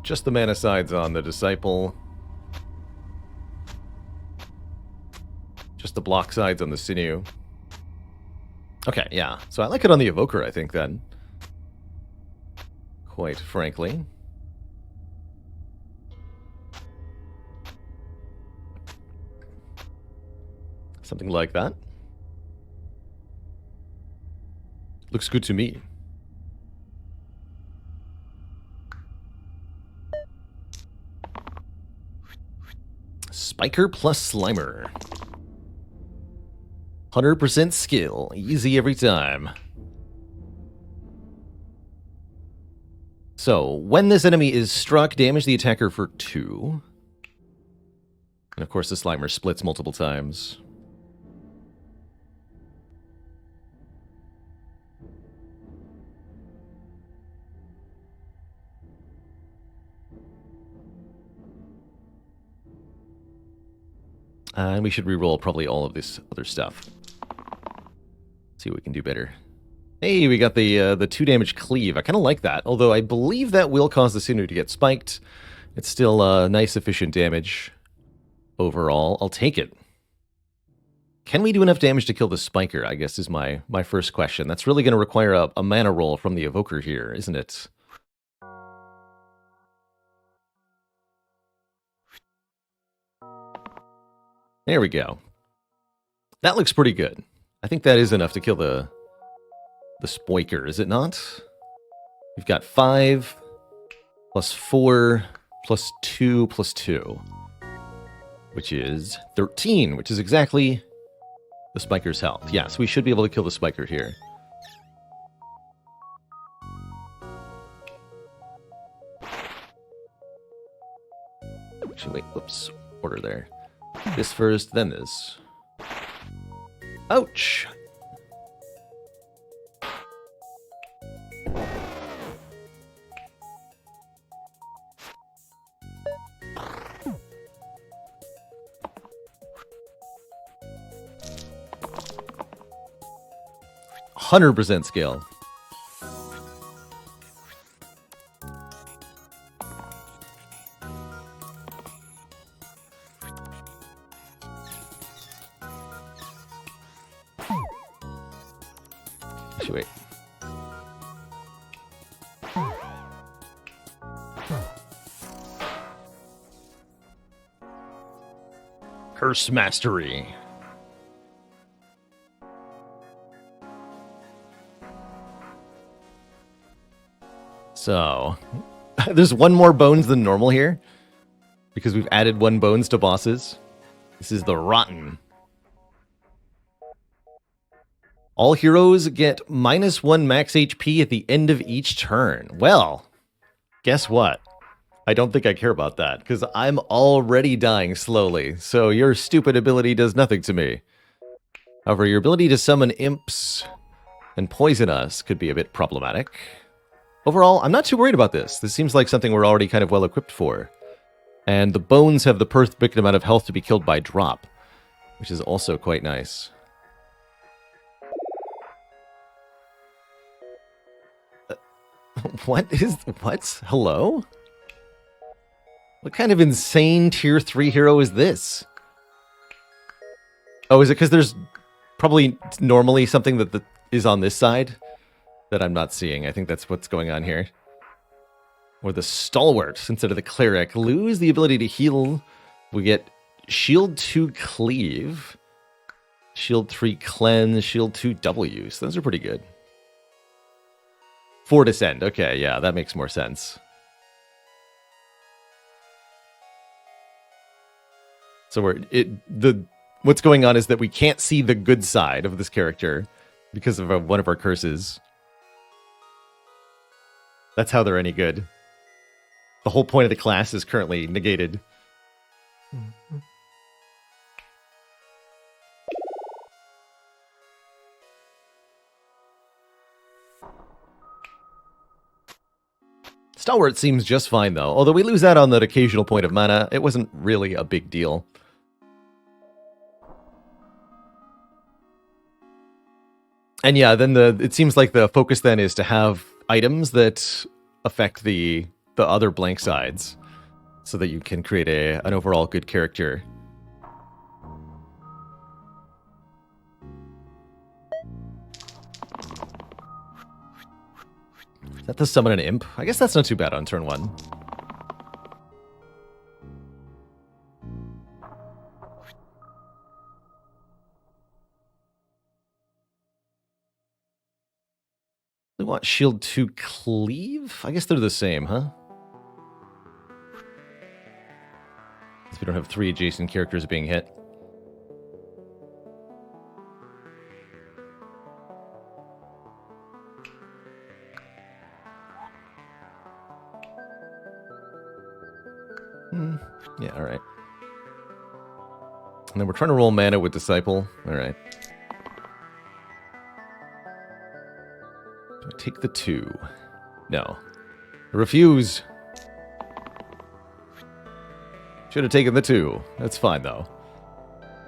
Just the mana sides on the Disciple. Just the block sides on the Sinew. Okay, yeah. So I like it on the Evoker, I think, then. Quite frankly. Something like that. Looks good to me. Spiker plus Slimer. 100% skill. Easy every time. So, when this enemy is struck, damage the attacker for 2. And of course the Slimer splits multiple times. And we should reroll probably all of this other stuff. See what we can do better. Hey, we got the 2 damage cleave. I kind of like that. Although I believe that will cause the Sinew to get spiked. It's still nice, efficient damage overall. I'll take it. Can we do enough damage to kill the Spiker, I guess is my first question. That's really going to require a mana roll from the Evoker here, isn't it? There we go. That looks pretty good. I think that is enough to kill the Spoiker, is it not? We've got 5 plus 4 plus 2 plus 2, which is 13, which is exactly the Spiker's health. Yeah, so we should be able to kill the Spiker here. Actually, wait, whoops. Order there. This first, then this. Ouch! %100% scale. Actually, wait. Curse Mastery. So, there's one more bones than normal here, because we've added 1 bones to bosses. This is the Rotten. All heroes get -1 max HP at the end of each turn. Well, guess what? I don't think I care about that, because I'm already dying slowly, so your stupid ability does nothing to me. However, your ability to summon imps and poison us could be a bit problematic. Overall, I'm not too worried about this. This seems like something we're already kind of well equipped for. And the bones have the perfect amount of health to be killed by drop, which is also quite nice. What? Hello? What kind of insane tier 3 hero is this? Oh, is it because there's probably normally something that is on this side that I'm not seeing? I think that's what's going on here. Or the Stalwart instead of the Cleric. Lose the ability to heal. We get Shield 2 Cleave, Shield 3 Cleanse, Shield 2 Double Use. Those are pretty good. 4 Descend. Okay, yeah, that makes more sense. So what's going on is that we can't see the good side of this character because of one of our curses. That's how they're any good. The whole point of the class is currently negated. Stalwart seems just fine, though. Although we lose out on that occasional point of mana, it wasn't really a big deal. And yeah, then it seems like the focus then is to have items that affect the other blank sides, so that you can create an overall good character. Is that to summon an imp? I guess that's not too bad on turn 1. We want Shield 2 Cleave? I guess they're the same, huh? If we don't have 3 adjacent characters being hit. Yeah, alright. And then we're trying to roll mana with Disciple. Alright. Do I take the 2? No. I refuse! Should have taken the 2. That's fine, though.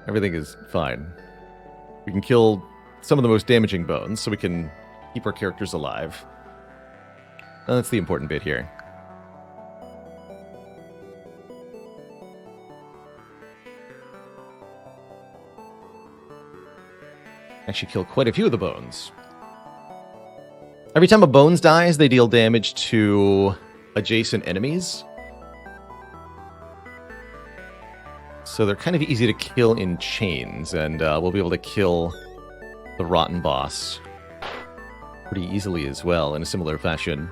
Everything is fine. We can kill some of the most damaging bones, so we can keep our characters alive. That's the important bit here. Actually kill quite a few of the bones. Every time a bones dies, they deal damage to adjacent enemies. So they're kind of easy to kill in chains, and we'll be able to kill the rotten boss pretty easily as well, in a similar fashion.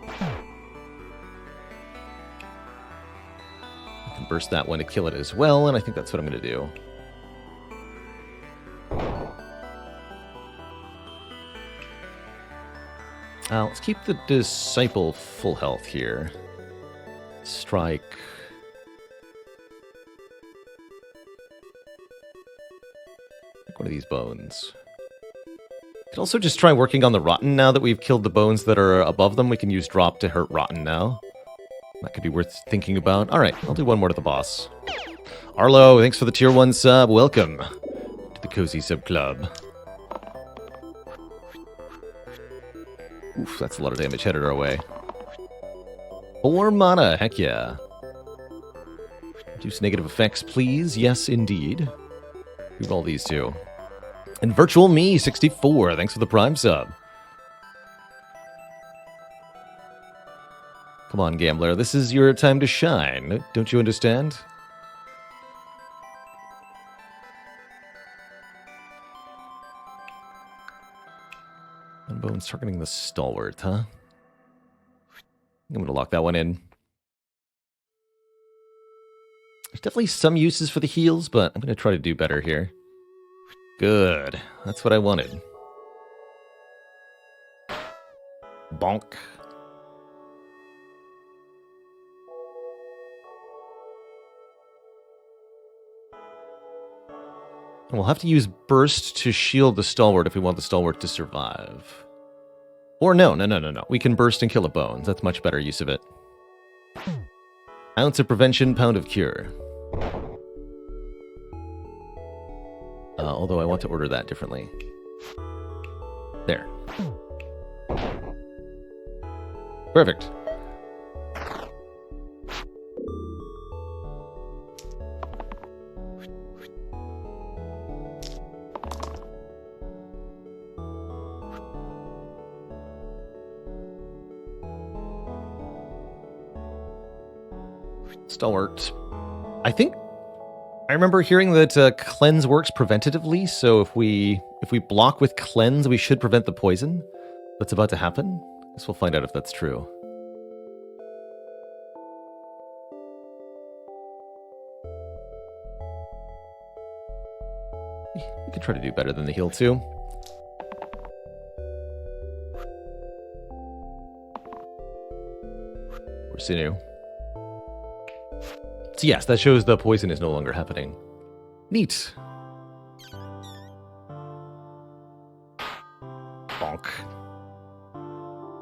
I can burst that one to kill it as well, and I think that's what I'm going to do. Let's keep the Disciple full health here. Strike. One of these bones. We can also just try working on the Rotten now that we've killed the bones that are above them. We can use Drop to hurt Rotten now. That could be worth thinking about. Alright, I'll do one more to the boss. Arlo, thanks for the tier 1 sub. Welcome to the Cozy Sub Club. Oof, that's a lot of damage headed our way. 4 mana, heck yeah. Reduce negative effects, please. Yes, indeed. Reroll these two. And Virtual Me, 64. Thanks for the Prime sub. Come on, Gambler. This is your time to shine. Don't you understand? And Bone's targeting the Stalwart, huh? I'm going to lock that one in. There's definitely some uses for the heals, but I'm going to try to do better here. Good. That's what I wanted. Bonk. And we'll have to use Burst to shield the Stalwart if we want the Stalwart to survive. Or no. We can Burst and kill a Bones. That's much better use of it. Ounce of Prevention, Pound of Cure. Although I want to order that differently. There. Perfect. Stalwart. I think I remember hearing that Cleanse works preventatively, so if we block with Cleanse, we should prevent the poison that's about to happen. Guess we'll find out if that's true. We could try to do better than the heal too. Or Sinew. So yes, that shows the poison is no longer happening. Neat. Bonk.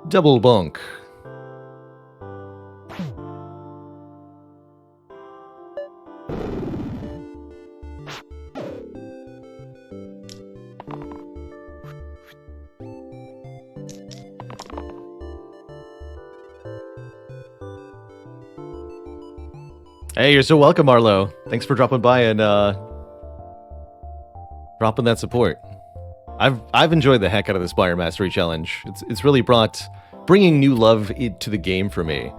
Double bonk. Hey, you're so welcome, Arlo. Thanks for dropping by and dropping that support. I've enjoyed the heck out of this Buyer Mastery Challenge. It's really bringing new love to the game for me.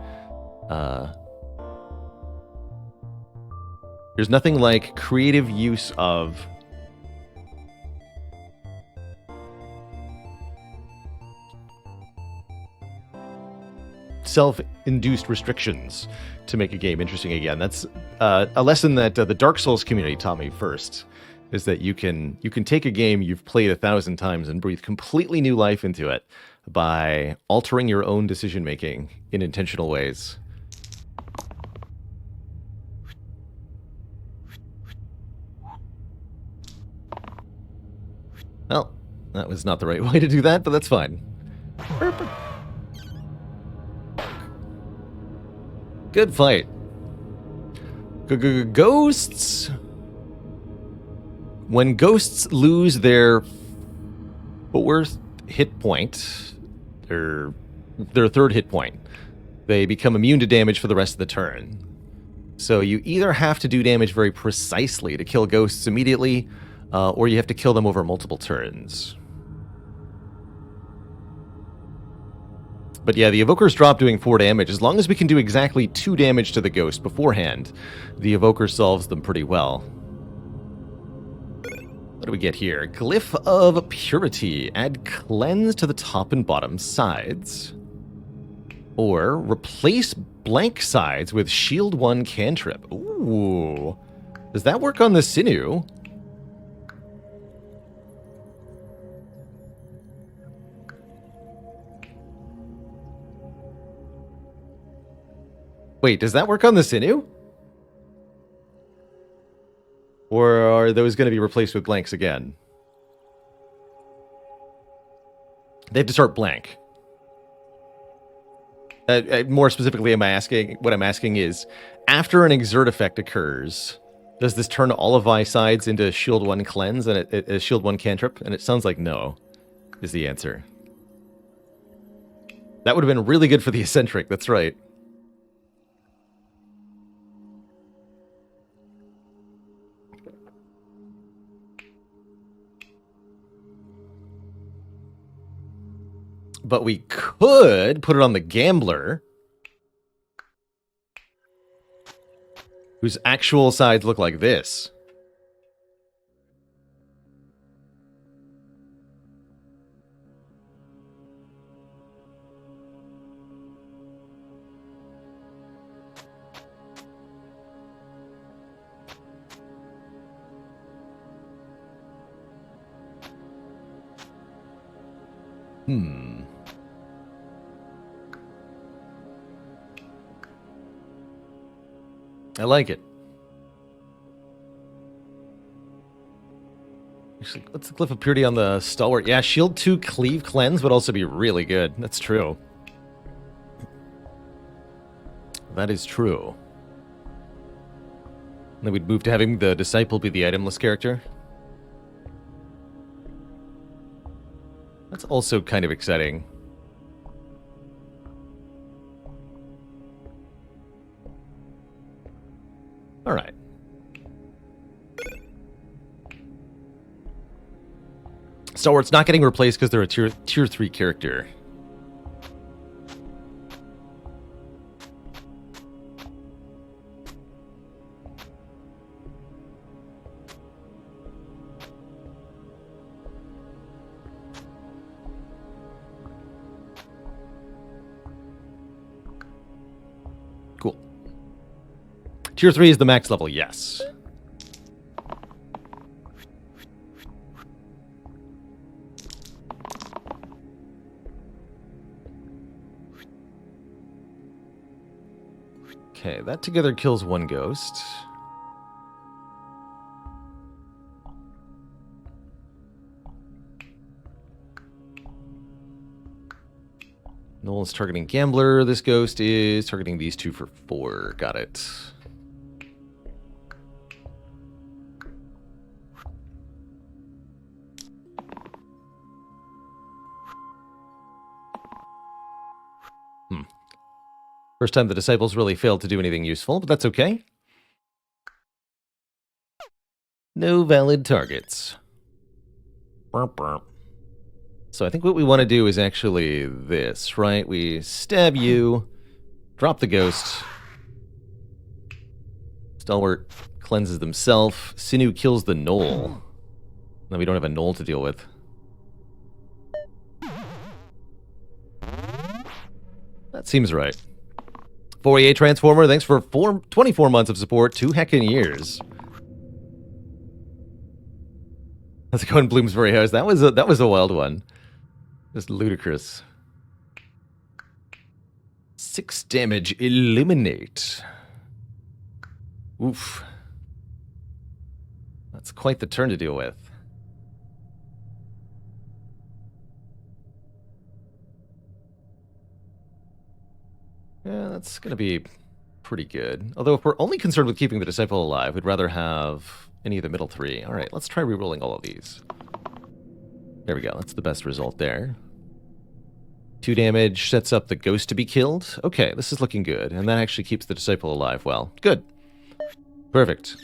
There's nothing like creative use of self-induced restrictions to make a game interesting again. That's a lesson that the Dark Souls community taught me first, is that you can take a game you've played 1,000 times and breathe completely new life into it by altering your own decision-making in intentional ways. Well, that was not the right way to do that, but that's fine. Good fight. Ghosts. When ghosts lose their fourth hit point, their third hit point, they become immune to damage for the rest of the turn. So you either have to do damage very precisely to kill ghosts immediately, or you have to kill them over multiple turns. But yeah, the Evoker's drop doing 4 damage. As long as we can do exactly 2 damage to the Ghost beforehand, the Evoker solves them pretty well. What do we get here? Glyph of Purity. Add Cleanse to the top and bottom sides. Or replace blank sides with Shield 1 cantrip. Ooh. Does that work on the Sinew? Wait, does that work on the Sinew? Or are those going to be replaced with blanks again? They have to start blank. More specifically, what I'm asking is, after an exert effect occurs, does this turn all of my sides into Shield 1 Cleanse and a Shield 1 cantrip? And it sounds like no, is the answer. That would have been really good for the Eccentric, that's right. But we could put it on the Gambler, whose actual sides look like this. I like it. Actually, what's the Glyph of Purity on the Stalwart? Yeah, Shield 2 Cleave Cleanse would also be really good. That's true. That is true. And then we'd move to having the Disciple be the itemless character. That's also kind of exciting. All right. Stalwart's not getting replaced because they're a tier 3 character. Cool. Tier 3 is the max level, yes. Okay, that together kills one ghost. Nolan's targeting Gambler. This ghost is targeting these two for 4. Got it. First time the Disciples really failed to do anything useful, but that's okay. No valid targets. Burp, burp. So I think what we want to do is actually this, right? We stab you, drop the ghost. Stalwart cleanses themselves. Sinew kills the Gnoll. Now we don't have a Gnoll to deal with. That seems right. 48 Transformer, thanks for 24 months of support, 2 heckin' years. How's it going, Bloomsbury House? That was a wild one. Just ludicrous. 6 damage, eliminate. Oof. That's quite the turn to deal with. Yeah, that's going to be pretty good. Although if we're only concerned with keeping the Disciple alive, we'd rather have any of the middle 3. All right, let's try rerolling all of these. There we go. That's the best result there. 2 damage sets up the ghost to be killed. Okay, this is looking good. And that actually keeps the Disciple alive well. Good. Perfect.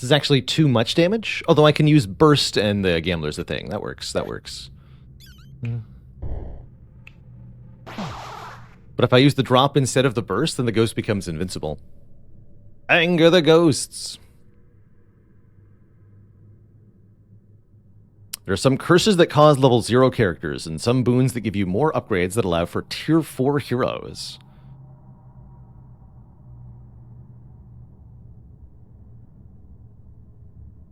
This is actually too much damage, although I can use burst and the gambler's a thing. That works, that works. But if I use the drop instead of the burst, then the ghost becomes invincible. Anger the ghosts! There are some curses that cause level 0 characters, and some boons that give you more upgrades that allow for tier 4 heroes.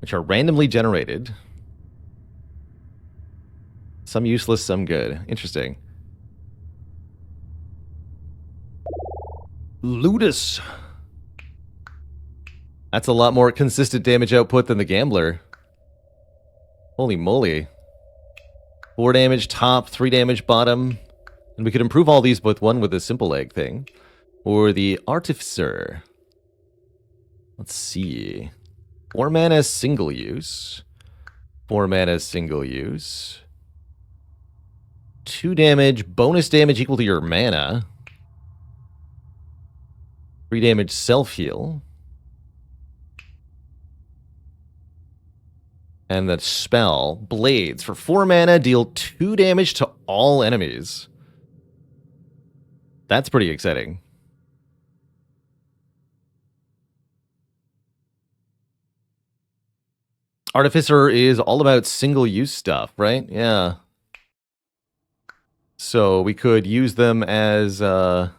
Which are randomly generated. Some useless, some good. Interesting. Ludus. That's a lot more consistent damage output than the Gambler. Holy moly. 4 damage top, 3 damage bottom. And we could improve all these with one with a simple egg thing. Or the Artificer. Let's see. 4 mana single use. 4 mana single use. 2 damage, bonus damage equal to your mana. 3 damage self-heal. And that spell, Blades, for 4 mana, deal 2 damage to all enemies. That's pretty exciting. Artificer is all about single-use stuff, right? Yeah. So we could use them as a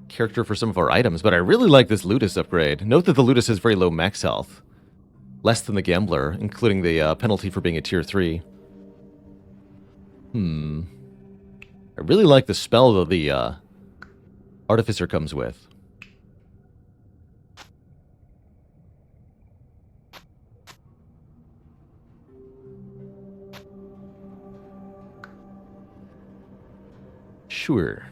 character for some of our items, but I really like this Ludus upgrade. Note that the Ludus has very low max health. Less than the Gambler, including the penalty for being a tier 3. I really like the spell that the Artificer comes with. Sure.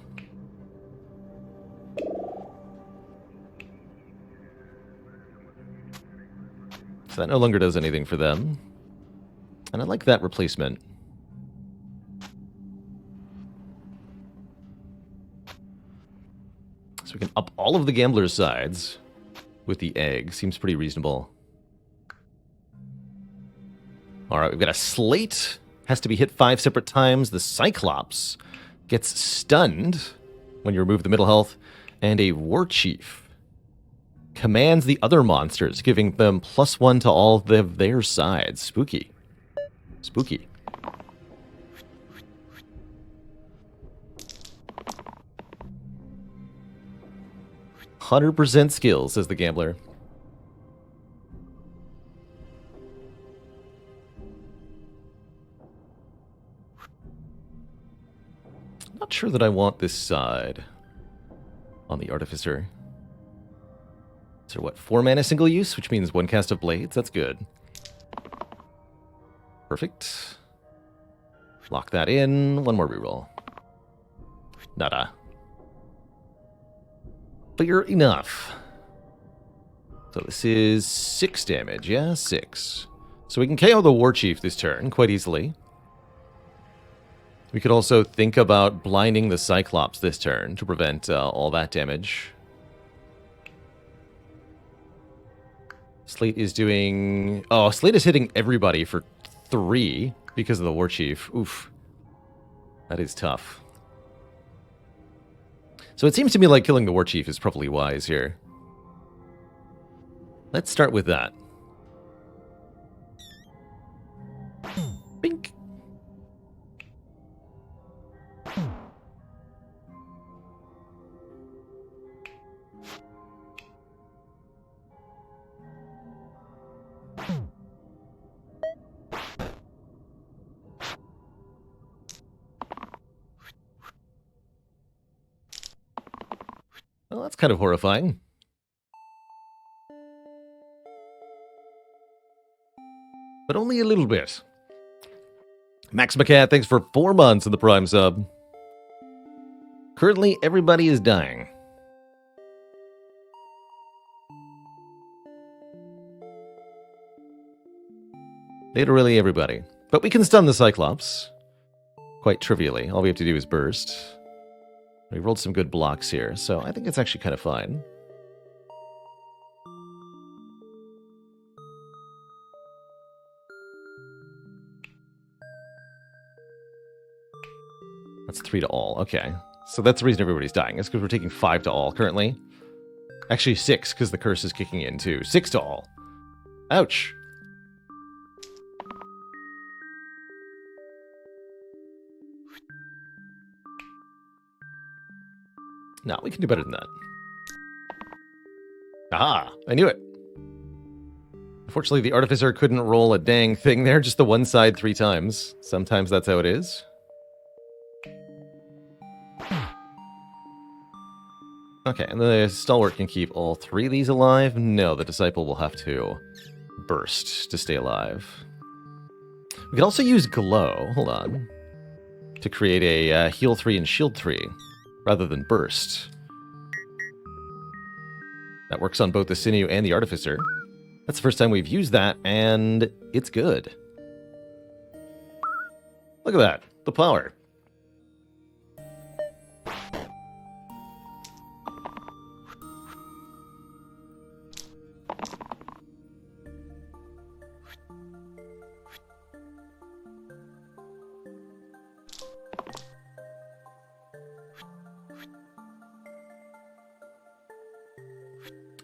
So that no longer does anything for them. And I like that replacement. So we can up all of the Gambler's sides with the egg. Seems pretty reasonable. Alright, we've got a Slate. Has to be hit 5 separate times. The Cyclops gets stunned when you remove the middle health. And a War Chief commands the other monsters, giving them +1 to all of their sides. Spooky. Spooky. "100% skill," says the Gambler. Not sure that I want this side on the Artificer. So what, 4 mana single use, which means 1 cast of Blades? That's good. Perfect. Lock that in. 1 more reroll. Nada. Fair enough. So this is 6 damage, yeah? 6. So we can KO the War Chief this turn quite easily. We could also think about blinding the Cyclops this turn to prevent all that damage. Slate is doing... Oh, Slate is hitting everybody for 3 because of the War Chief. Oof. That is tough. So it seems to me like killing the War Chief is probably wise here. Let's start with that. Bink. Well, that's kind of horrifying. But only a little bit. Max McCat, thanks for 4 months in the Prime sub. Currently, everybody is dying. Literally everybody. But we can stun the Cyclops. Quite trivially. All we have to do is burst. We rolled some good blocks here, so I think it's actually kind of fine. That's 3 to all. Okay. So that's the reason everybody's dying. It's because we're taking 5 to all currently. Actually, 6, because the curse is kicking in, too. 6 to all. Ouch. No, we can do better than that. Aha! I knew it. Unfortunately, the Artificer couldn't roll a dang thing there, just the one side 3 times. Sometimes that's how it is. Okay, and the Stalwart can keep all 3 of these alive? No, the Disciple will have to burst to stay alive. We could also use Glow, hold on, to create a heal 3 and shield 3, rather than burst. That works on both the Sinew and the Artificer. That's the first time we've used that, and it's good. Look at that, the power.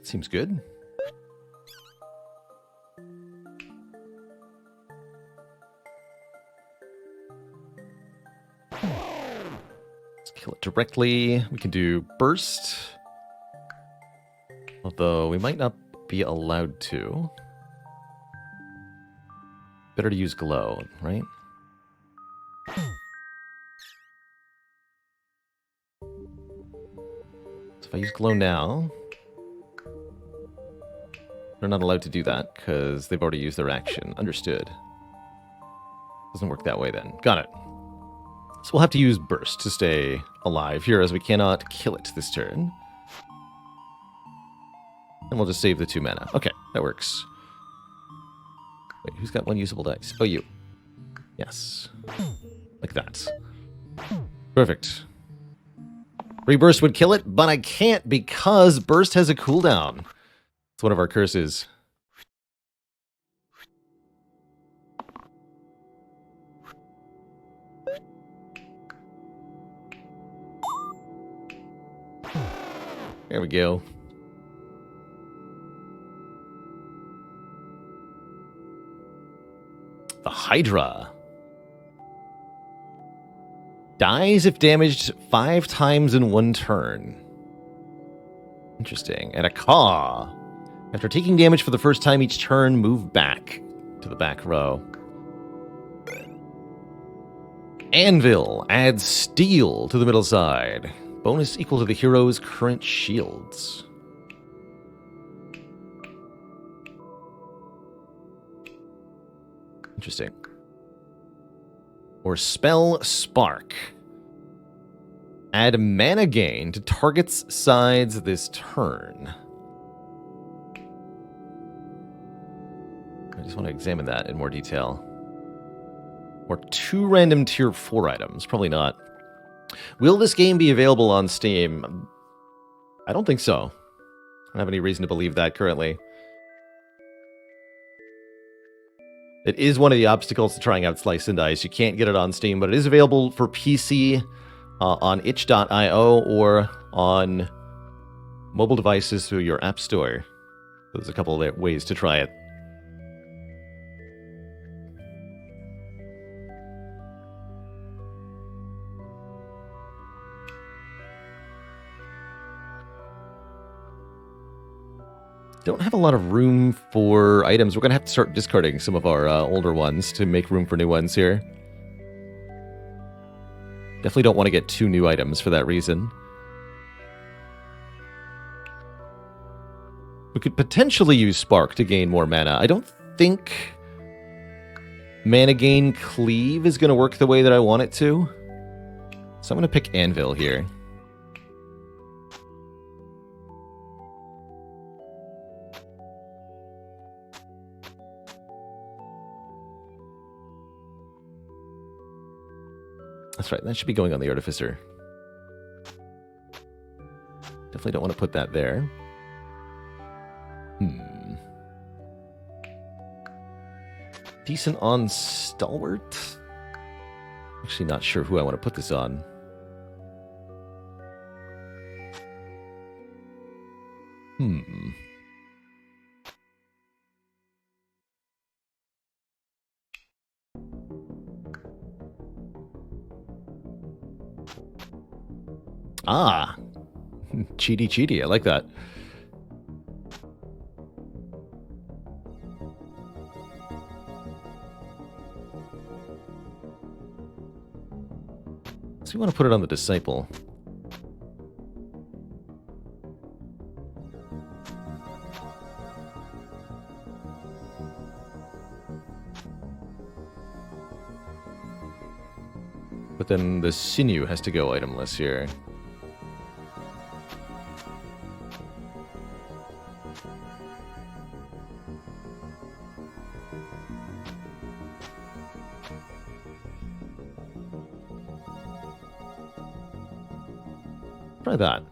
Seems good. Let's kill it directly. We can do burst. Although we might not be allowed to. Better to use glow, right? So if I use glow now, they're not allowed to do that because they've already used their action. Understood. Doesn't work that way then. Got it. So we'll have to use burst to stay alive here as we cannot kill it this turn. And we'll just save the 2 mana. Okay, that works. Wait, who's got 1 usable dice? Oh, you. Yes. Like that. Perfect. Reburst would kill it, but I can't because burst has a cooldown. It's one of our curses. There we go. The Hydra. Dies if damaged 5 times in 1 turn. Interesting. And a Caw. After taking damage for the first time each turn, move back to the back row. Anvil adds steel to the middle side. Bonus equal to the hero's current shields. Interesting. Or spell Spark. Add mana gain to target's sides this turn. I just want to examine that in more detail. Or 2 random tier 4 items. Probably not. Will this game be available on Steam? I don't think so. I don't have any reason to believe that currently. It is one of the obstacles to trying out Slice and Dice. You can't get it on Steam, but it is available for PC on itch.io or on mobile devices through your app store. There's a couple of ways to try it. Don't have a lot of room for items. We're going to have to start discarding some of our older ones to make room for new ones here. Definitely don't want to get 2 new items for that reason. We could potentially use Spark to gain more mana. I don't think mana gain cleave is going to work the way that I want it to. So I'm going to pick Anvil here. That's right, that should be going on the Artificer. Definitely don't want to put that there. Decent on Stalwart? Actually not sure who I want to put this on. Hmm. Ah. Cheaty cheaty. I like that. So we want to put it on the disciple. But then the sinew has to go itemless here. Try that.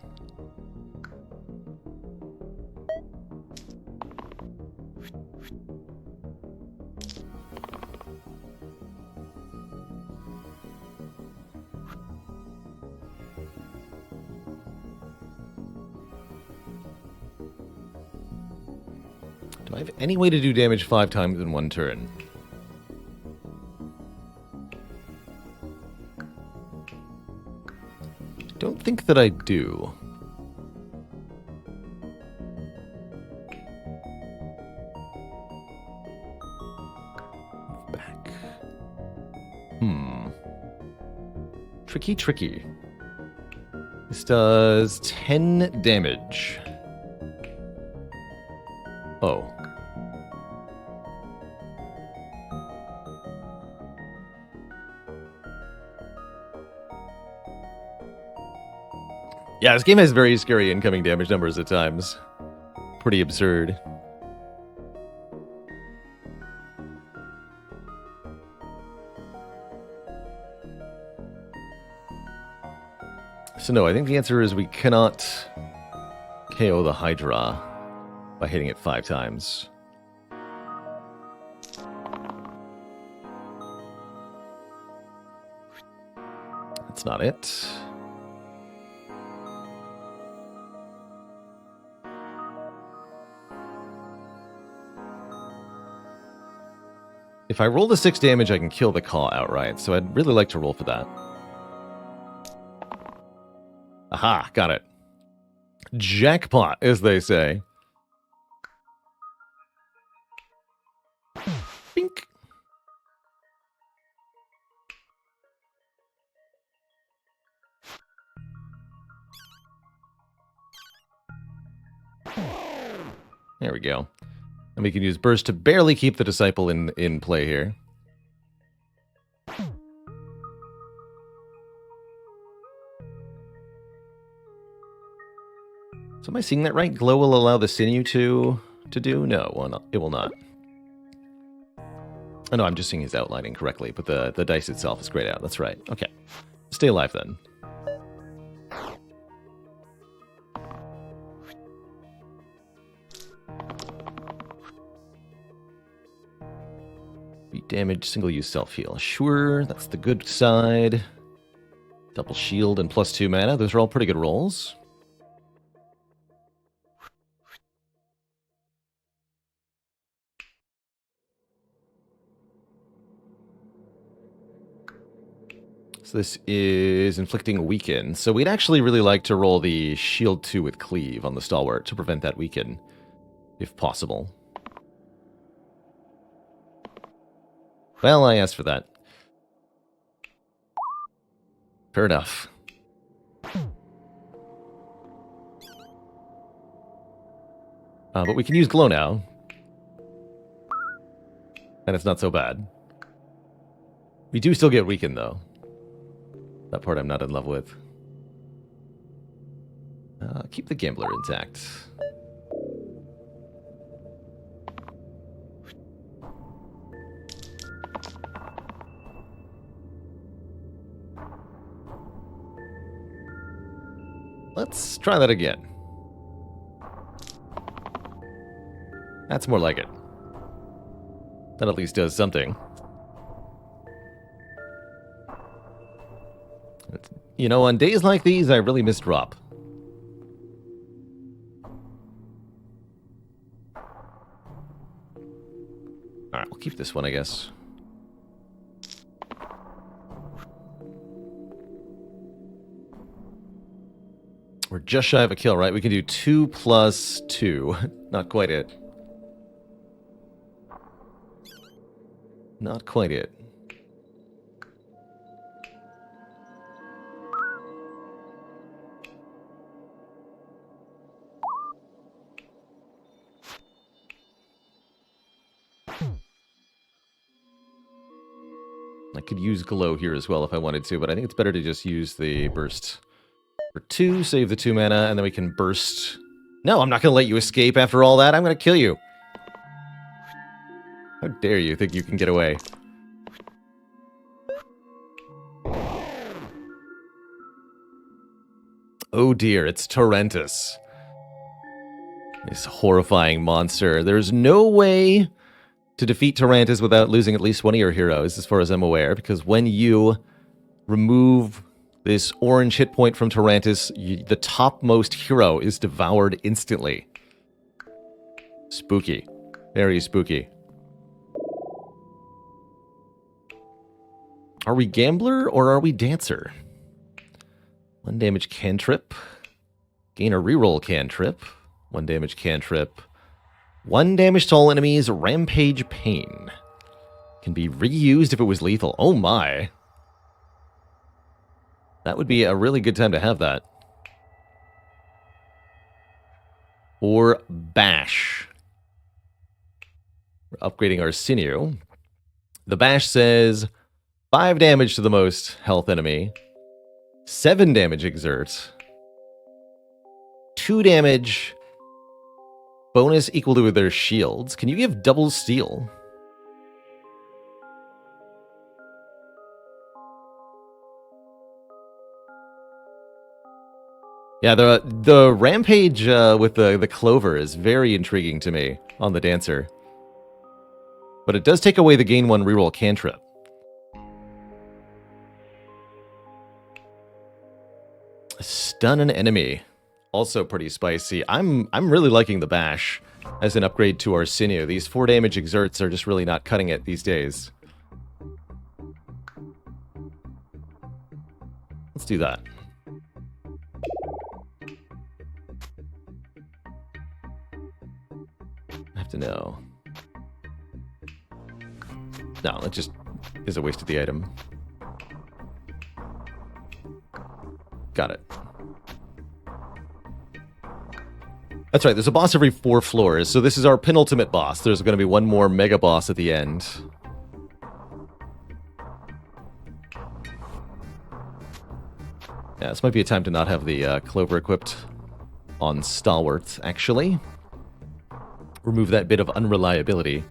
Do I have any way to do damage 5 times in one turn? Don't think that I do. Back. Tricky, tricky. This does 10 damage. Oh. Yeah, this game has very scary incoming damage numbers at times. Pretty absurd. So no, I think the answer is we cannot KO the Hydra by hitting it 5 times. That's not it. If I roll the 6 damage, I can kill the Caw outright, so I'd really like to roll for that. Aha, got it. Jackpot, as they say. Bink. There we go. And we can use Burst to barely keep the Disciple in play here. So am I seeing that right? Glow will allow the Sinew to do? No, it will not. Oh no, I'm just seeing his outlining correctly, but the dice itself is grayed out. That's right. Okay. Stay alive then. Damage, single-use self-heal. Sure, that's the good side. Double shield and +2 mana. Those are all pretty good rolls. So this is inflicting a weaken. So we'd actually really like to roll the shield 2 with cleave on the stalwart to prevent that weaken, if possible. Well, I asked for that. Fair enough. But we can use glow now. And it's not so bad. We do still get weakened, though. That part I'm not in love with. Keep the gambler intact. Let's try that again. That's more like it. That at least does something. You know, on days like these, I really miss drop. Alright, we'll keep this one, I guess. We're just shy of a kill, right? We can do 2 plus 2. Not quite it. Not quite it. I could use glow here as well if I wanted to, but I think it's better to just use the burst. For 2, save the 2 mana, and then we can burst. No, I'm not going to let you escape after all that. I'm going to kill you. How dare you think you can get away? Oh dear, it's Torrentus. This horrifying monster. There's no way to defeat Torrentus without losing at least one of your heroes, as far as I'm aware, because when you remove this orange hit point from Torrentus, the topmost hero is devoured instantly. Spooky. Very spooky. Are we Gambler or are we Dancer? 1 damage cantrip. Gain a reroll cantrip. 1 damage cantrip. 1 damage to all enemies. Rampage Pain. Can be reused if it was lethal. Oh my. That would be a really good time to have that. Or Bash. We're upgrading our Sinew. The Bash says 5 damage to the most health enemy. 7 damage exert. 2 damage. Bonus equal to their shields. Can you give double steal? Yeah, the rampage with the clover is very intriguing to me on the Dancer. But it does take away the gain 1 reroll cantrip. Stun an enemy. Also pretty spicy. I'm really liking the Bash as an upgrade to our Sinew. These 4 damage exerts are just really not cutting it these days. Let's do that. I have to know. No, it just is a waste of the item. Got it. That's right, there's a boss every 4 floors, so this is our penultimate boss. There's going to be one more mega boss at the end. Yeah, this might be a time to not have the clover equipped on Stalwart, actually. Remove that bit of unreliability.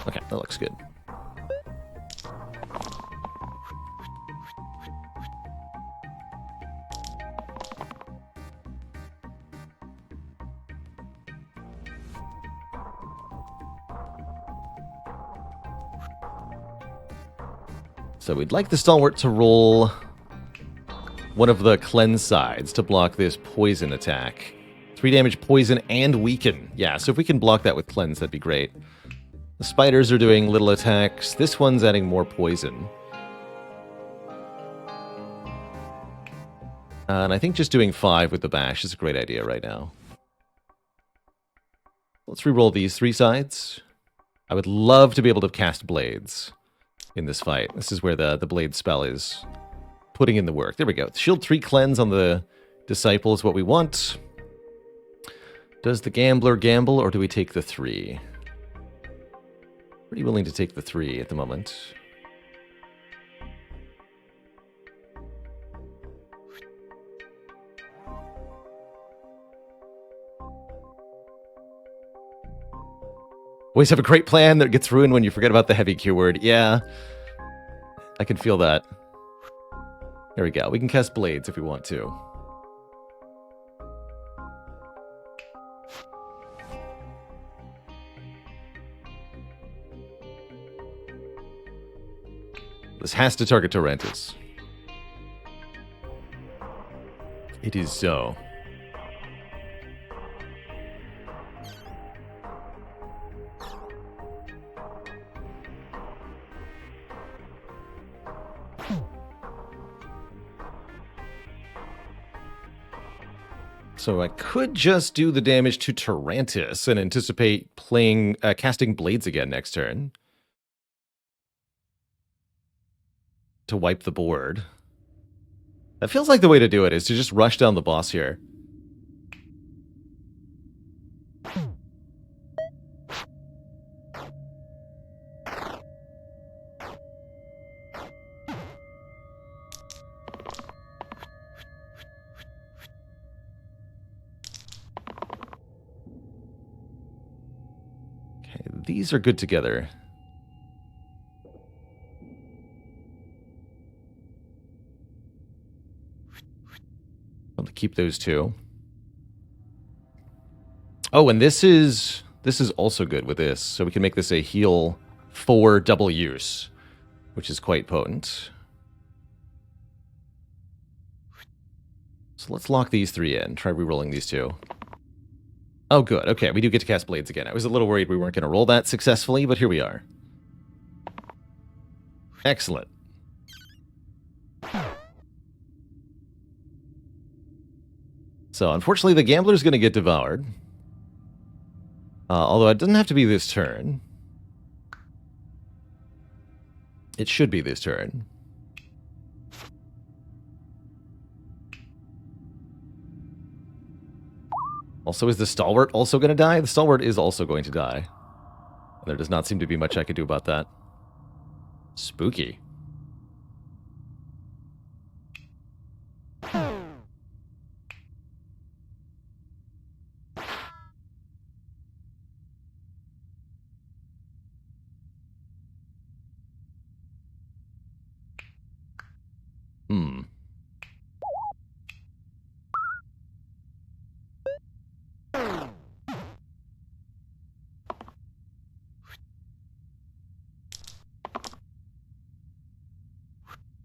Okay, that looks good. So we'd like the Stalwart to roll one of the cleanse sides to block this poison attack. 3 damage, poison, and weaken. Yeah, so if we can block that with cleanse, that'd be great. The spiders are doing little attacks. This one's adding more poison. And I think just doing 5 with the Bash is a great idea right now. Let's reroll these 3 sides. I would love to be able to cast Blades in this fight. This is where the Blade spell is putting in the work. There we go. Shield 3 cleanse on the Disciple is what we want. Does the Gambler gamble, or do we take the 3? Pretty willing to take the 3 at the moment. Always have a great plan that gets ruined when you forget about the heavy keyword. Yeah, I can feel that. There we go. We can cast Blades if we want to. This has to target Torrentus. It is so. So I could just do the damage to Tarantus and anticipate playing casting Blades again next turn to wipe the board. That feels like the way to do it, is to just rush down the boss here. Okay, these are good together. I'll keep those two. Oh, and this is also good with this, so we can make this a heal for double use, which is quite potent. So let's lock these three in. Try rerolling these two. Oh, good. Okay, we do get to cast Blades again. I was a little worried we weren't going to roll that successfully, but here we are. Excellent. So, unfortunately, the Gambler's going to get devoured. Although it doesn't have to be this turn. It should be this turn. Also, is the Stalwart also going to die? The Stalwart is also going to die. There does not seem to be much I could do about that. Spooky.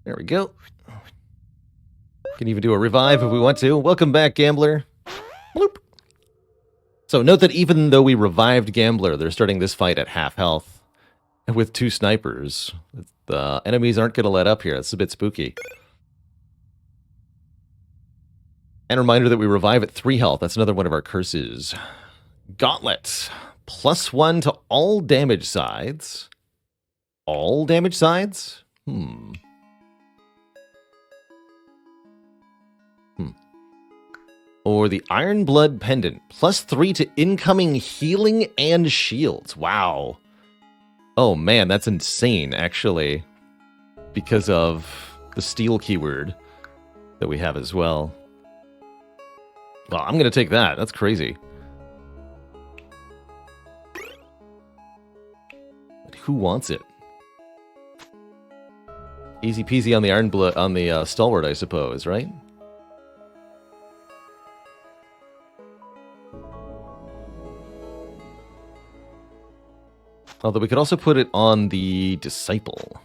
There we go. Can even do a revive if we want to. Welcome back, Gambler. Bloop. So note that even though we revived Gambler, they're starting this fight at half health. And with two snipers. The enemies aren't going to let up here. It's a bit spooky. And a reminder that we revive at 3 health. That's another one of our curses. Gauntlet. +1 to all damage sides. All damage sides? Or the Iron Blood Pendant. +3 to incoming healing and shields. Wow. Oh man, that's insane, actually. Because of the steel keyword that we have as well. Well, I'm going to take that. That's crazy. But who wants it? Easy peasy on the Iron Blood, on the Stalwart, I suppose, right? Although we could also put it on the Disciple.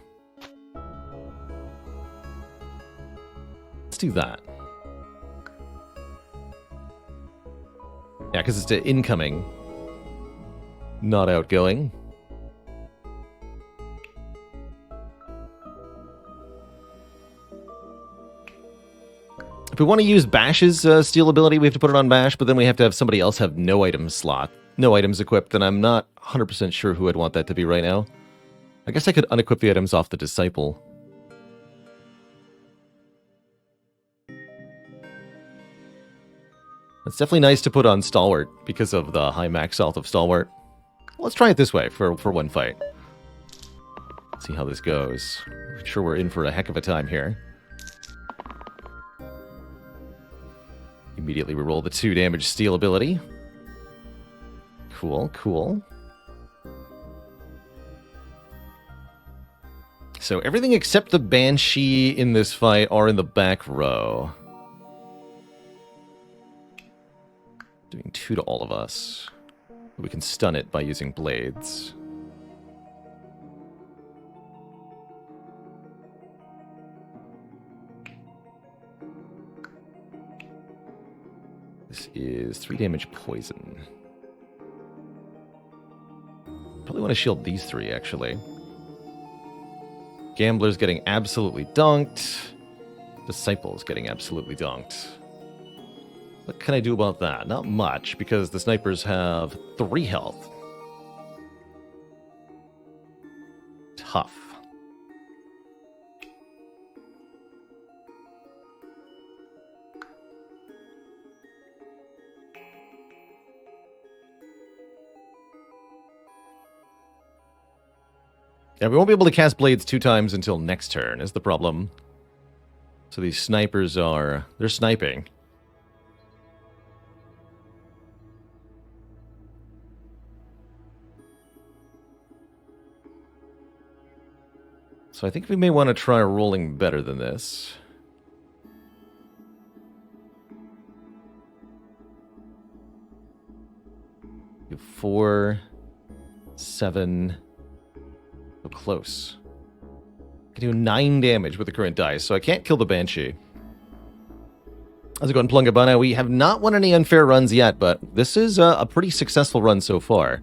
Let's do that. Yeah, because it's to incoming, not outgoing. If we want to use Bash's steal ability, we have to put it on Bash, but then we have to have somebody else have no items slot. No items equipped, and I'm not 100% sure who I'd want that to be right now. I guess I could unequip the items off the Disciple. It's definitely nice to put on Stalwart because of the high max health of Stalwart. Let's try it this way for one fight. See how this goes. I'm sure we're in for a heck of a time here. Immediately reroll the 2 damage steal ability. Cool, cool. So everything except the Banshee in this fight are in the back row. Doing 2 to all of us. We can stun it by using blades. This is 3 damage poison. Probably want to shield these 3, actually. Gambler's getting absolutely dunked. Disciple's getting absolutely dunked. What can I do about that? Not much, because the snipers have 3 health. Tough. Yeah, we won't be able to cast blades 2 times until next turn, is the problem. So these snipers are... they're sniping. So I think we may want to try rolling better than this. Do 4, 7... so close. I can do 9 damage with the current dice, so I can't kill the Banshee. How's it going, Plungabana? We have not won any unfair runs yet, but this is a pretty successful run so far.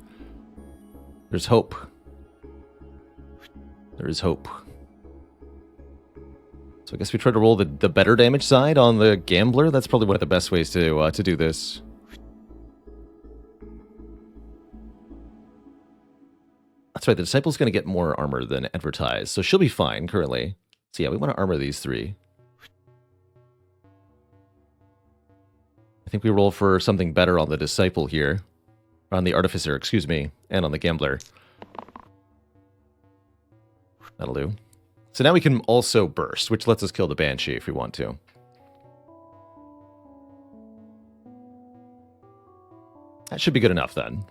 There's hope. There is hope. So I guess we try to roll the better damage side on the Gambler. That's probably one of the best ways to do this. That's right, the Disciple's going to get more armor than advertised, so she'll be fine currently. So yeah, we want to armor these 3. I think we roll for something better on the Disciple here. On the Artificer, excuse me, and on the Gambler. That'll do. So now we can also burst, which lets us kill the Banshee if we want to. That should be good enough then.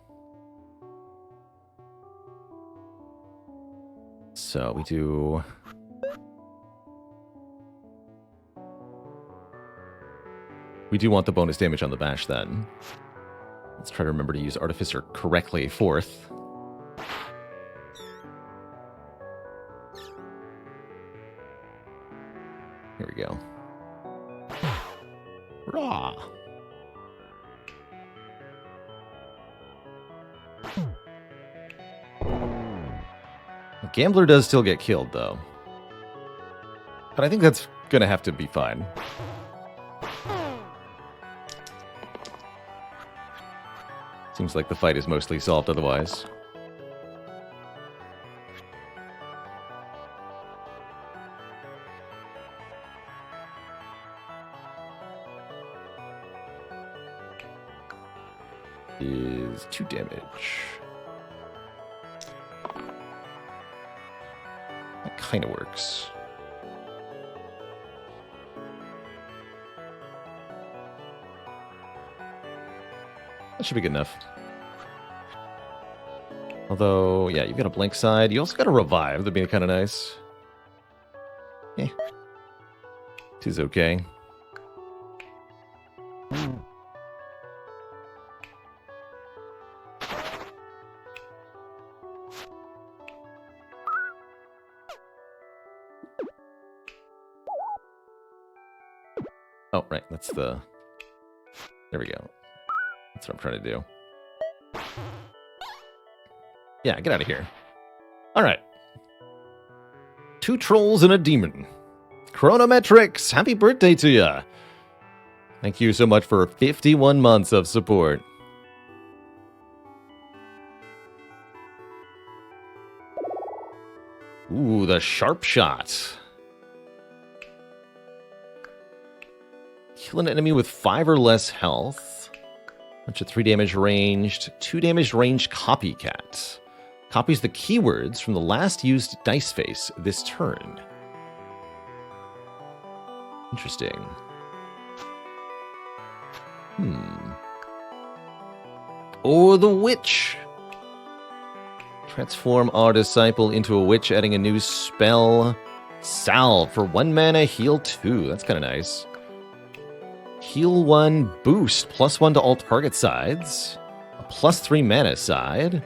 So we do... we do want the bonus damage on the bash then. Let's try to remember to use Artificer correctly 4th. Here we go. Raw. Gambler does still get killed, though. But I think that's going to have to be fine. Seems like the fight is mostly solved otherwise. Is 2 damage. That kind of works. That should be good enough. Although, yeah, you've got a blank side. You also got a revive. That'd be kind of nice. Eh. It is okay. Oh, right. That's the... there we go. That's what I'm trying to do. Yeah, get out of here. All right. 2 trolls and a demon. Chronometrics, happy birthday to ya. Thank you so much for 51 months of support. Ooh, the sharp shot. Kill an enemy with 5 or less health. Bunch of 3 damage ranged. 2 damage ranged copycat. Copies the keywords from the last used dice face this turn. Interesting. Or the witch. Transform our disciple into a witch, adding a new spell. Salve for 1 mana, heal 2. That's kind of nice. Heal 1, boost, +1 to all target sides. A +3 mana side.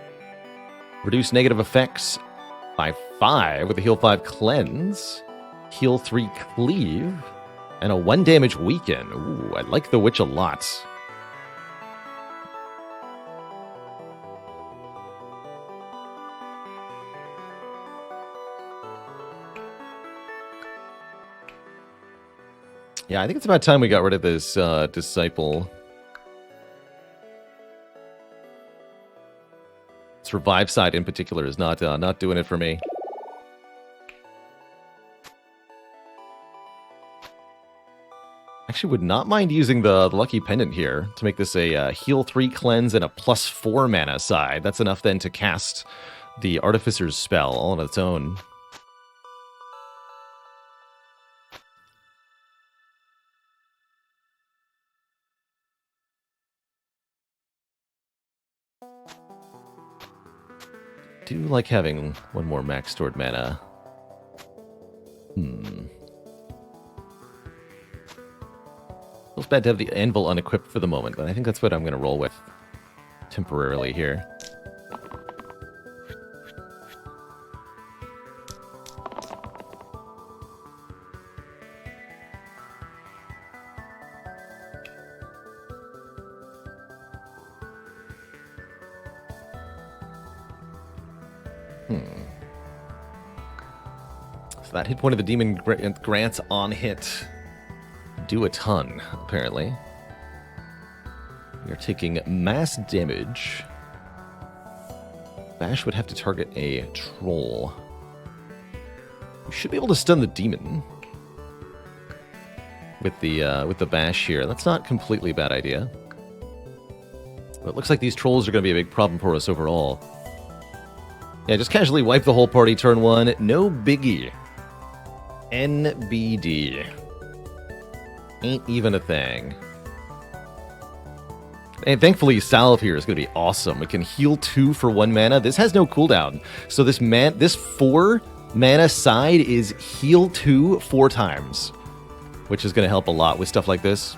Reduce negative effects by 5 with a heal 5 cleanse. Heal 3 cleave. And a 1 damage weaken. Ooh, I like the witch a lot. Yeah, I think it's about time we got rid of this disciple. This revive side in particular is not doing it for me. Actually, would not mind using the lucky pendant here to make this a heal 3 cleanse and a +4 mana side. That's enough then to cast the Artificer's spell all on its own. Do like having one more max stored mana. Feels bad to have the anvil unequipped for the moment, but I think that's what I'm going to roll with temporarily here. So that hit point of the demon grants on hit do a ton, apparently. We are taking mass damage. Bash would have to target a troll. We should be able to stun the demon with the bash here. That's not completely a bad idea. But it looks like these trolls are going to be a big problem for us overall. Yeah, just casually wipe the whole party turn 1. No biggie. NBD. Ain't even a thing. And thankfully, Salve here is going to be awesome. We can heal 2 for 1 mana. This has no cooldown. So this 4 mana side is heal 2 4 times, which is going to help a lot with stuff like this.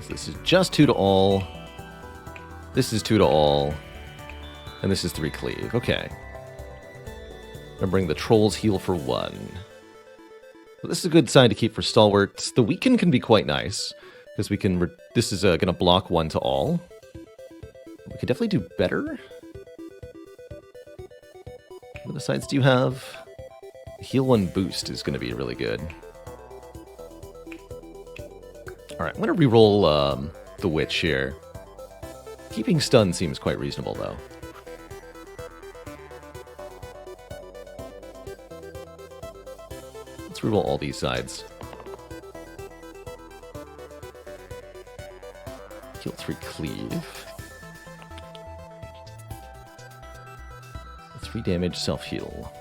So this is just 2 to all. This is 2 to all. And this is 3 cleave. Okay. Remembering the trolls heal for 1. So this is a good sign to keep for stalwarts. The weaken can be quite nice, because we can... this is going to block 1 to all. We could definitely do better. What other sides do you have? Heal 1 boost is going to be really good. Alright, I'm going to reroll the witch here. Keeping stun seems quite reasonable, though. Let's reroll all these sides. Heal 3 cleave. 3 damage, self-heal.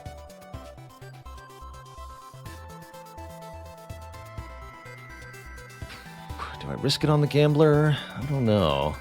Do I risk it on the gambler? I don't know.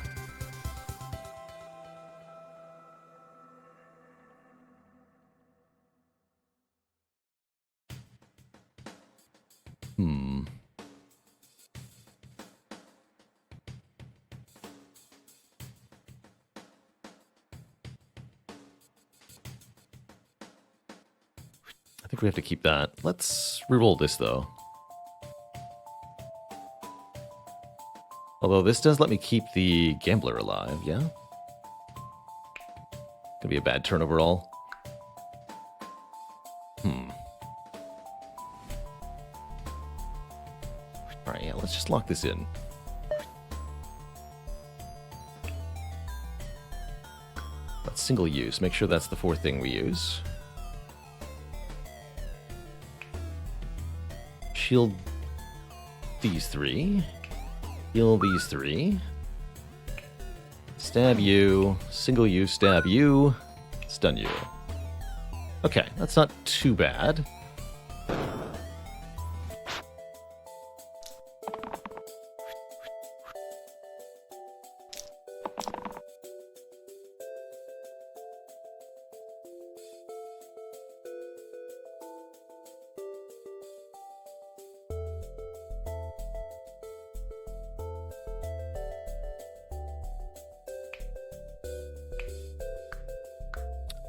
I think we have to keep that. Let's reroll this, though. Although this does let me keep the gambler alive, yeah? Gonna be a bad turn overall. Alright, yeah, let's just lock this in. That's single use. Make sure that's the 4th thing we use. Shield these 3. Heal these 3. Stab you. Single use, stab you. Stun you. Okay, that's not too bad.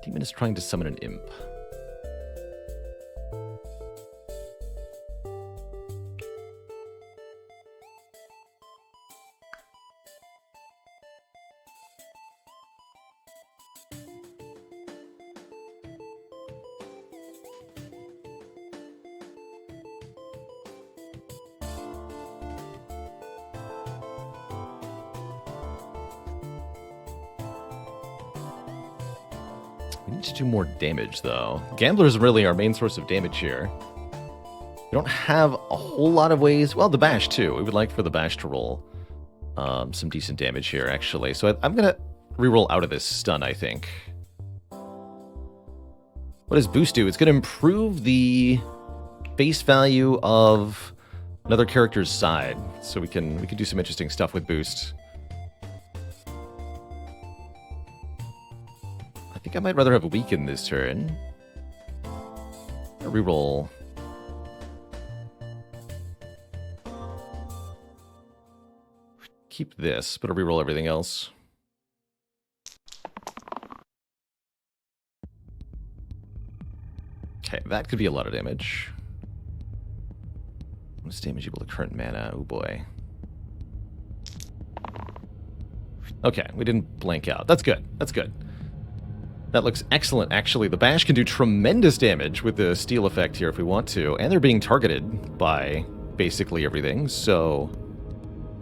Demon is trying to summon an imp. We need to do more damage, though. Gambler is really our main source of damage here. We don't have a whole lot of ways. Well, the bash, too. We would like for the bash to roll some decent damage here, actually. So I'm going to reroll out of this stun, I think. What does boost do? It's going to improve the base value of another character's side. So we can do some interesting stuff with boost. I think I might rather have a weaken this turn. Reroll. Keep this, but I'll reroll everything else. Okay, that could be a lot of damage. What's damage equal to current mana? Oh boy. Okay, we didn't blank out. That's good. That's good. That looks excellent, actually. The bash can do tremendous damage with the steal effect here if we want to, and they're being targeted by basically everything, so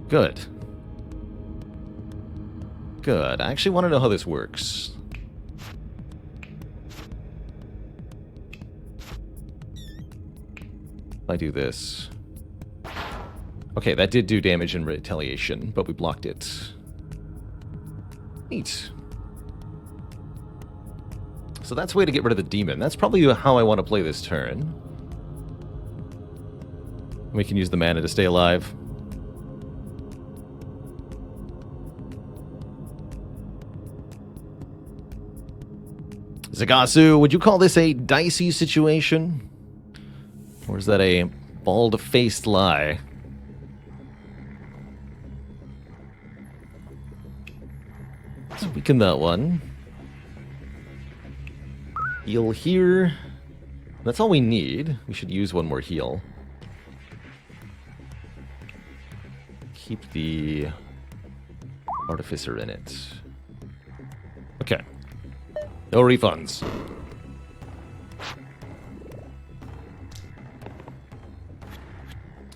good. Good. I actually want to know how this works. If I do this. Okay, that did do damage in retaliation, but we blocked it. Neat. So that's a way to get rid of the demon. That's probably how I want to play this turn. We can use the mana to stay alive. Zagasu, would you call this a dicey situation? Or is that a bald-faced lie? Let's weaken that one. Heal here. That's all we need. We should use one more heal. Keep the Artificer in it. Okay. No refunds.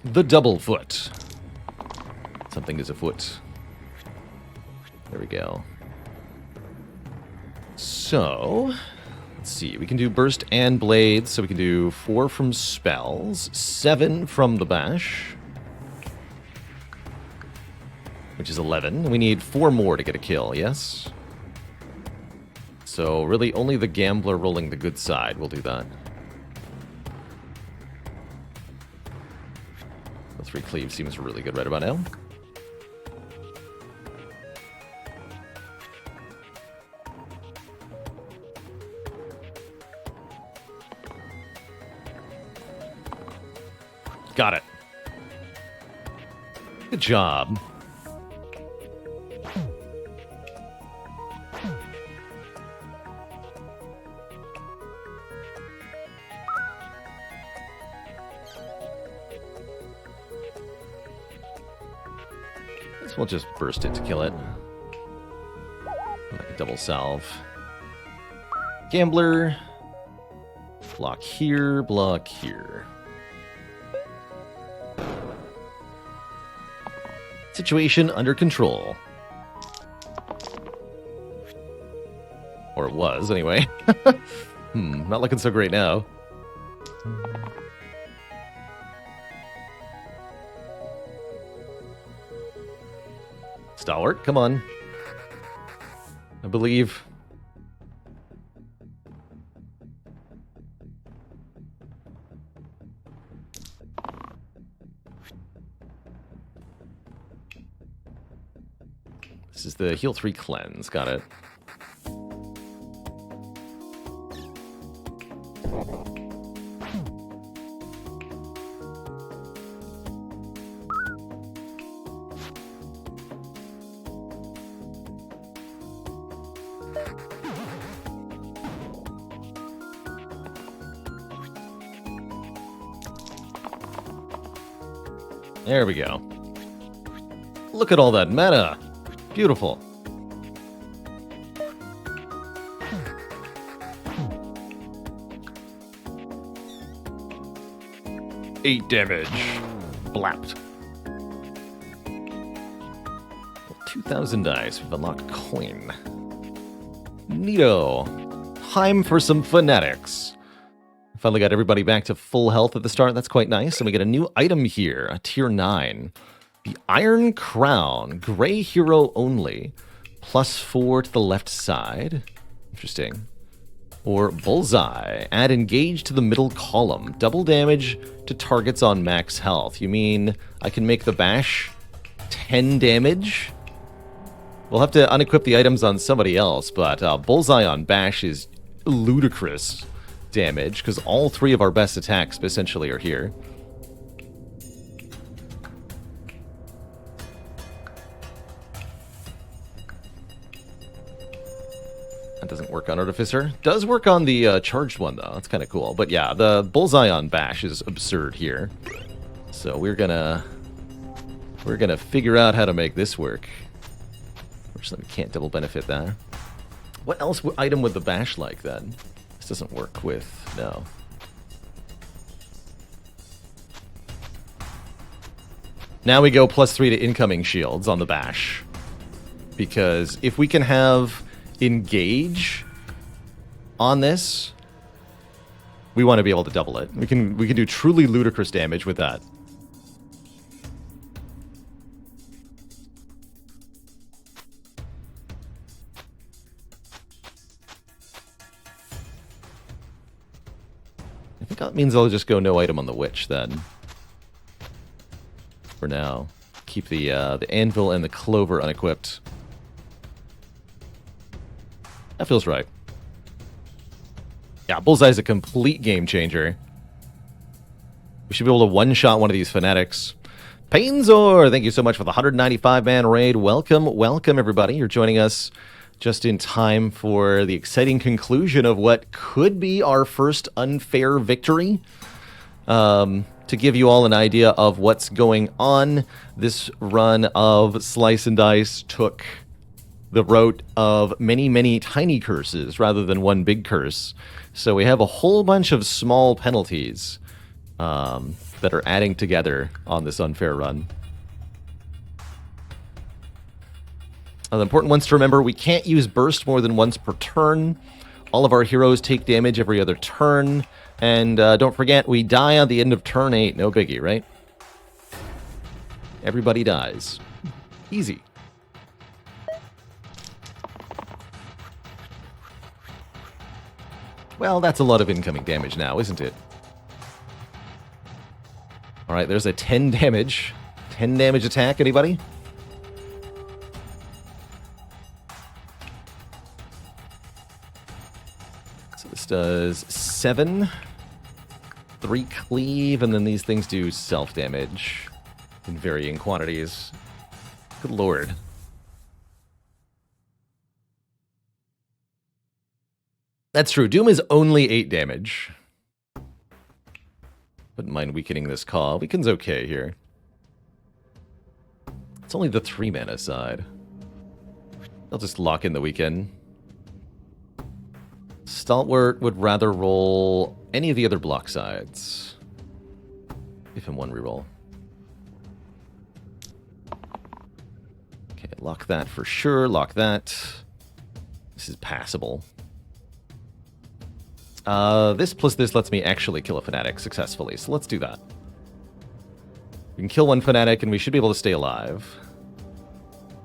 The double foot. Something is afoot. There we go. So, let's see. We can do burst and blades. So we can do 4 from spells, 7 from the bash, which is 11. We need 4 more to get a kill, yes? So really only the gambler rolling the good side will do that. The 3 cleave seems really good right about now. Got it. Good job. We'll just burst it to kill it. Like a double salve. Gambler. Block here, block here. Situation under control. Or it was, anyway. Not looking so great now. Stalwart, come on. I believe. This is the heal 3 cleanse. Got it. There we go. Look at all that meta. Beautiful. Eight damage. Blapped. 2,000 dice. We've unlocked a coin. Neato. time for some fanatics. Finally got everybody back to full health at the start. That's quite nice. And we get a new item here, a tier 9. The Iron Crown, gray hero only. +4 to the left side. Interesting. Or Bullseye, add engage to the middle column. Double damage to targets on max health. You mean I can make the bash 10 damage? We'll have to unequip the items on somebody else, but Bullseye on bash is ludicrous damage, because all 3 of our best attacks essentially are here. That doesn't work on Artificer. Does work on the charged one, though. That's kind of cool. But yeah, the Bullseye on bash is absurd here. So we're gonna figure out how to make this work. Fortunately, we can't double benefit that. What else item would the bash like, then? This doesn't work with... no. Now we go +3 to incoming shields on the bash. Because if we can have engage on this, we want to be able to double it. We can do truly ludicrous damage with that. I think that means I'll just go no item on the witch then. For now. Keep the anvil and the clover unequipped. That feels right. Yeah, Bullseye's a complete game changer. We should be able to one-shot one of these fanatics. Painzor, thank you so much for the 195-man raid. Welcome, welcome, everybody. You're joining us just in time for the exciting conclusion of what could be our first unfair victory. To give you all an idea of what's going on, this run of Slice and Dice took the route of many, many tiny curses rather than one big curse. So we have a whole bunch of small penalties that are adding together on this unfair run. The important ones to remember, we can't use burst more than once per turn. All of our heroes take damage every other turn. And don't forget, we die on the end of turn 8. No biggie, right? Everybody dies. Easy. Well, that's a lot of incoming damage now, isn't it? Alright, there's a 10 damage. 10 damage attack, anybody? So this does 7. 3 cleave, and then these things do self-damage in varying quantities. Good lord. That's true. Doom is only 8 damage. Wouldn't mind weakening this call. Weaken's okay here. It's only the 3 mana side. I'll just lock in the weaken. Stalwart would rather roll any of the other block sides. If and one reroll. Okay, lock that for sure. Lock that. This is passable. This plus this lets me actually kill a fanatic successfully, so let's do that. We can kill one fanatic and we should be able to stay alive.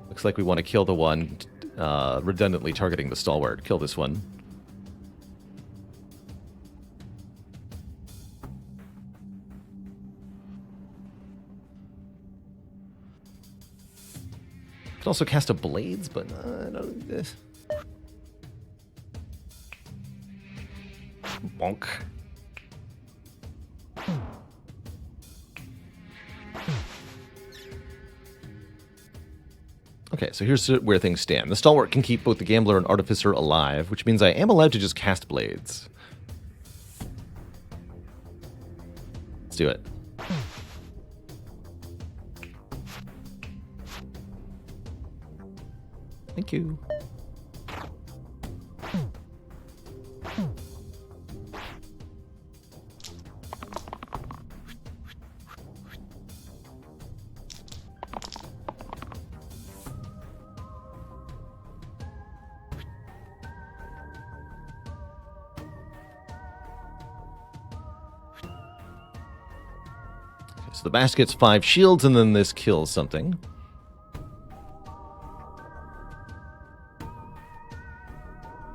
Looks like we want to kill the one redundantly targeting the Stalwart. Kill this one. Can also cast a Blades, but I don't need this. Bonk. Okay, so here's where things stand. The Stalwart can keep both the Gambler and Artificer alive, which means I am allowed to just cast Blades. Let's do it. Thank you. So the basket gets 5 shields, and then this kills something.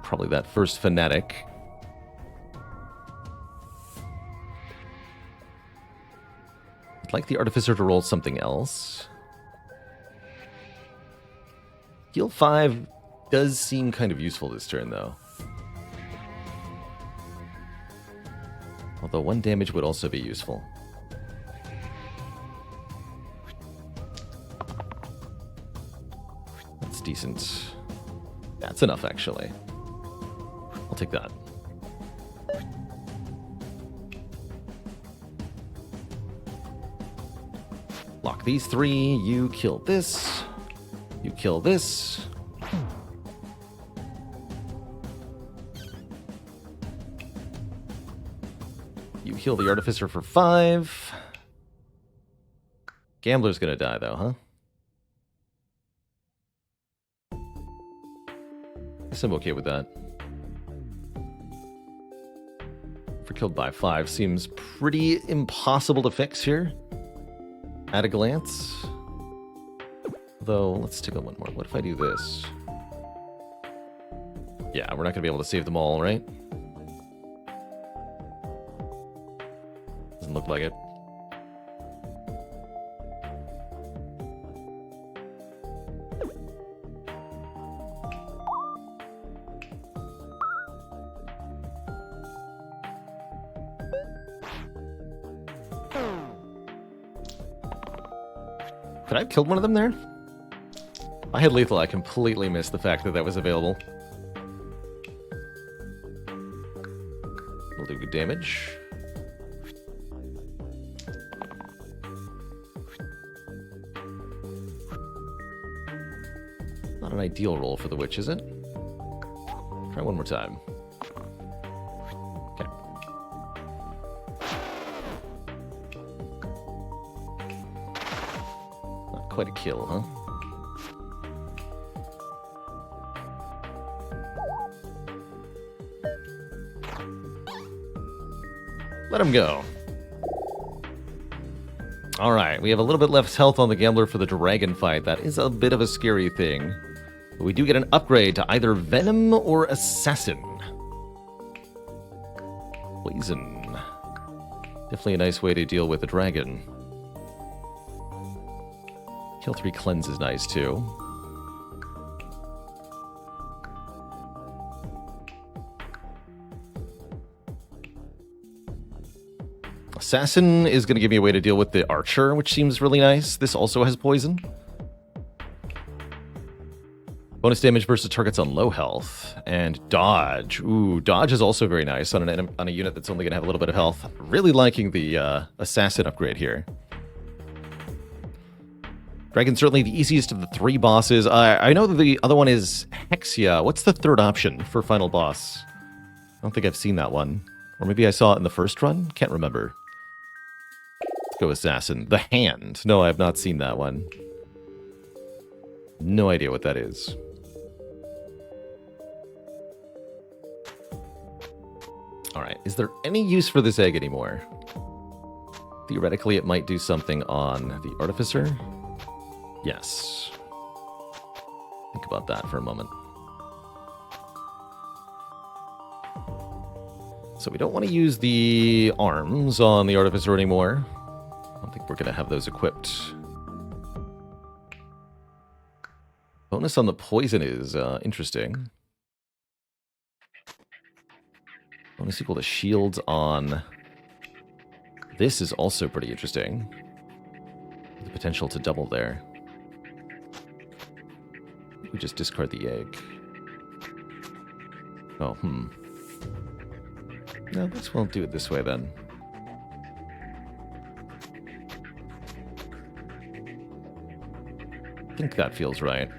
Probably that first fanatic. I'd like the artificer to roll something else. Heal 5 does seem kind of useful this turn, though. Although 1 damage would also be useful. That's decent. That's enough, actually. I'll take that. Lock these 3. You kill this. You kill this. You heal the artificer for 5. Gambler's gonna die, though, huh? I guess I'm okay with that. For killed by 5 seems pretty impossible to fix here. At a glance. Though, let's take a one more. What if I do this? Yeah, we're not gonna be able to save them all, right? Doesn't look like it. Could I have killed one of them there? I had lethal. I completely missed the fact that that was available. We'll do good damage. Not an ideal roll for the witch, is it? Try one more time. Okay. Not quite a kill, huh? Let him go. Alright, we have a little bit less health on the Gambler for the dragon fight. That is a bit of a scary thing. But we do get an upgrade to either Venom or Assassin. Poison. Definitely a nice way to deal with the dragon. Kill 3 cleanse is nice too. Assassin is going to give me a way to deal with the archer, which seems really nice. This also has poison. Bonus damage versus targets on low health. And dodge. Ooh, dodge is also very nice on a unit that's only going to have a little bit of health. Really liking the assassin upgrade here. Dragon's certainly the easiest of the 3 bosses. I know that the other one is Hexia. What's the third option for final boss? I don't think I've seen that one. Or maybe I saw it in the first run? Can't remember. Let's go Assassin. The Hand. No, I have not seen that one. No idea what that is. Alright, is there any use for this egg anymore? Theoretically, it might do something on the Artificer. Yes. Think about that for a moment. So we don't want to use the arms on the Artificer anymore. I don't think we're going to have those equipped. Bonus on the poison is interesting. Bonus equal to shields on... This is also pretty interesting. The potential to double there. We just discard the egg. Oh, No, let's well do it this way then. I think that feels right.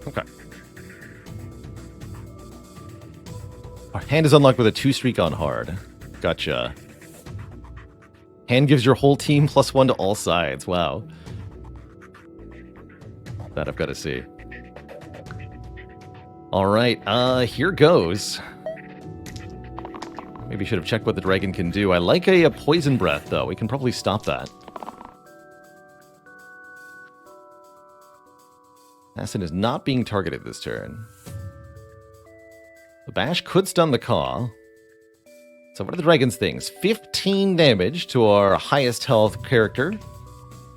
Okay. Our hand is unlocked with a 2 streak on hard. Gotcha. Hand gives your whole team +1 to all sides. Wow. That I've got to see. All right, here goes. Maybe should have checked what the dragon can do. I like a poison breath, though. We can probably stop that. Assassin is not being targeted this turn. The bash could stun the Caw. So what are the dragon's things? 15 damage to our highest health character.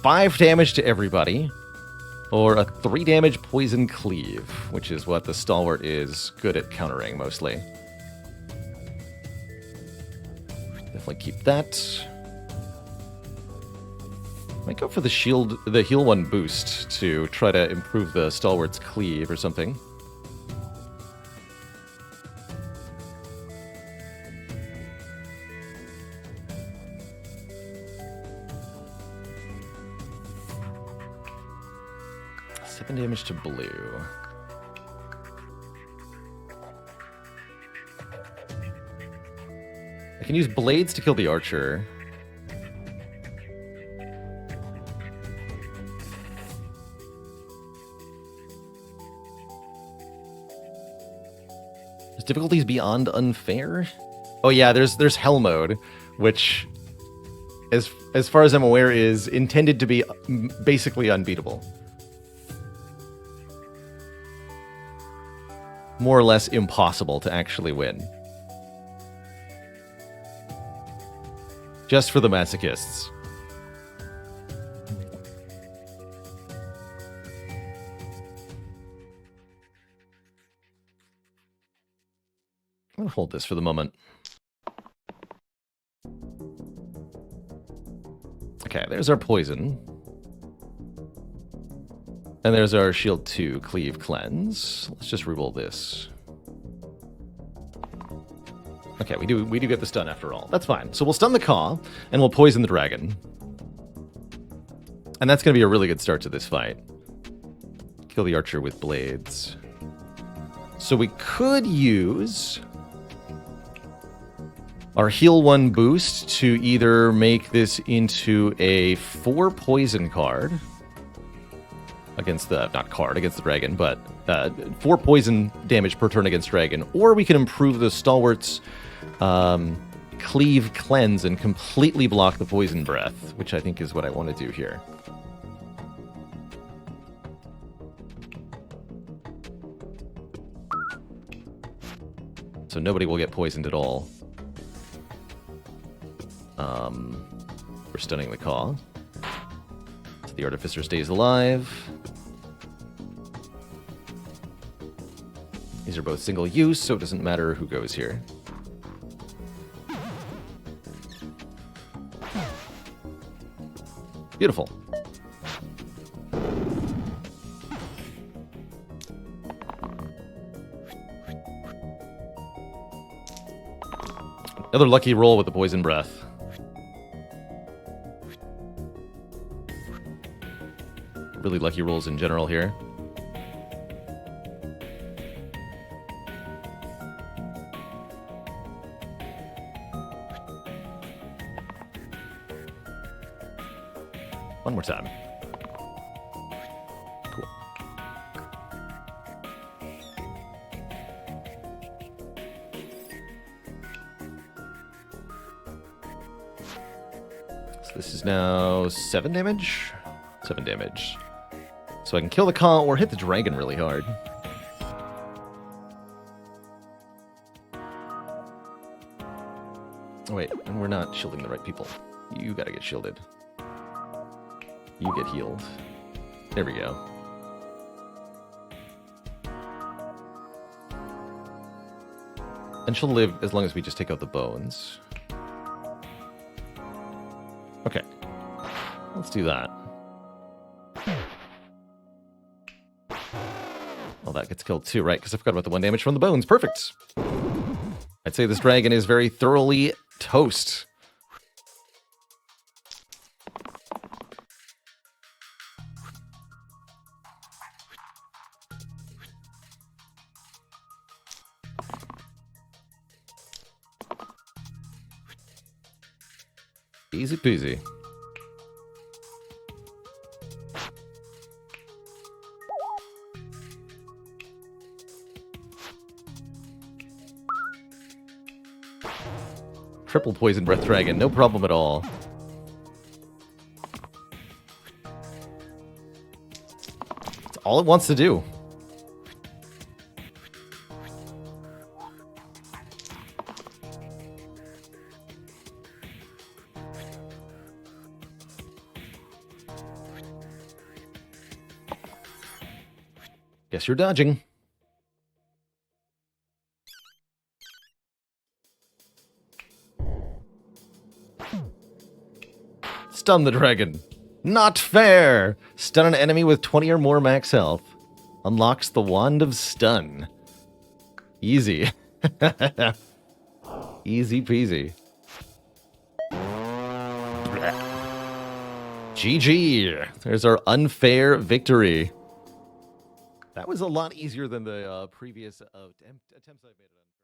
5 damage to everybody. Or a 3 damage poison cleave, which is what the stalwart is good at countering mostly. Definitely keep that. Might go for the heal 1 boost to try to improve the stalwart's cleave or something. Damage to blue. I can use blades to kill the archer. There's difficulties beyond unfair? Oh yeah, there's hell mode, which as far as I'm aware is intended to be basically unbeatable. More or less impossible to actually win. Just for the masochists. I'll hold this for the moment. Okay, there's our poison. And there's our shield 2 cleave cleanse. Let's just reroll this. Okay, we do get the stun after all. That's fine. So we'll stun the Caw, and we'll poison the dragon. And that's going to be a really good start to this fight. Kill the archer with blades. So we could use our heal 1 boost to either make this into a 4 poison card. Against the, against the dragon, but 4 poison damage per turn against dragon. Or we can improve the stalwart's cleave cleanse and completely block the poison breath, which I think is what I want to do here. So nobody will get poisoned at all. We're stunning the Caw. So the artificer stays alive. These are both single use, so it doesn't matter who goes here. Beautiful. Another lucky roll with the poison breath. Really lucky rolls in general here. One more time. Cool. So this is now 7 damage? 7 damage. So I can kill the Caw or hit the dragon really hard. Oh wait, and we're not shielding the right people. You gotta get shielded. You get healed. There we go. And she'll live as long as we just take out the bones. Okay. Let's do that. Well, that gets killed too, right? Because I forgot about the 1 damage from the bones. Perfect! I'd say this dragon is very thoroughly toast. Easy peasy. Triple poison breath dragon, no problem at all. It's all it wants to do. Guess you're dodging. Stun the dragon. Not fair! Stun an enemy with 20 or more max health. Unlocks the Wand of Stun. Easy. Easy peasy. GG! There's our unfair victory. That was a lot easier than the previous attempts I made it on.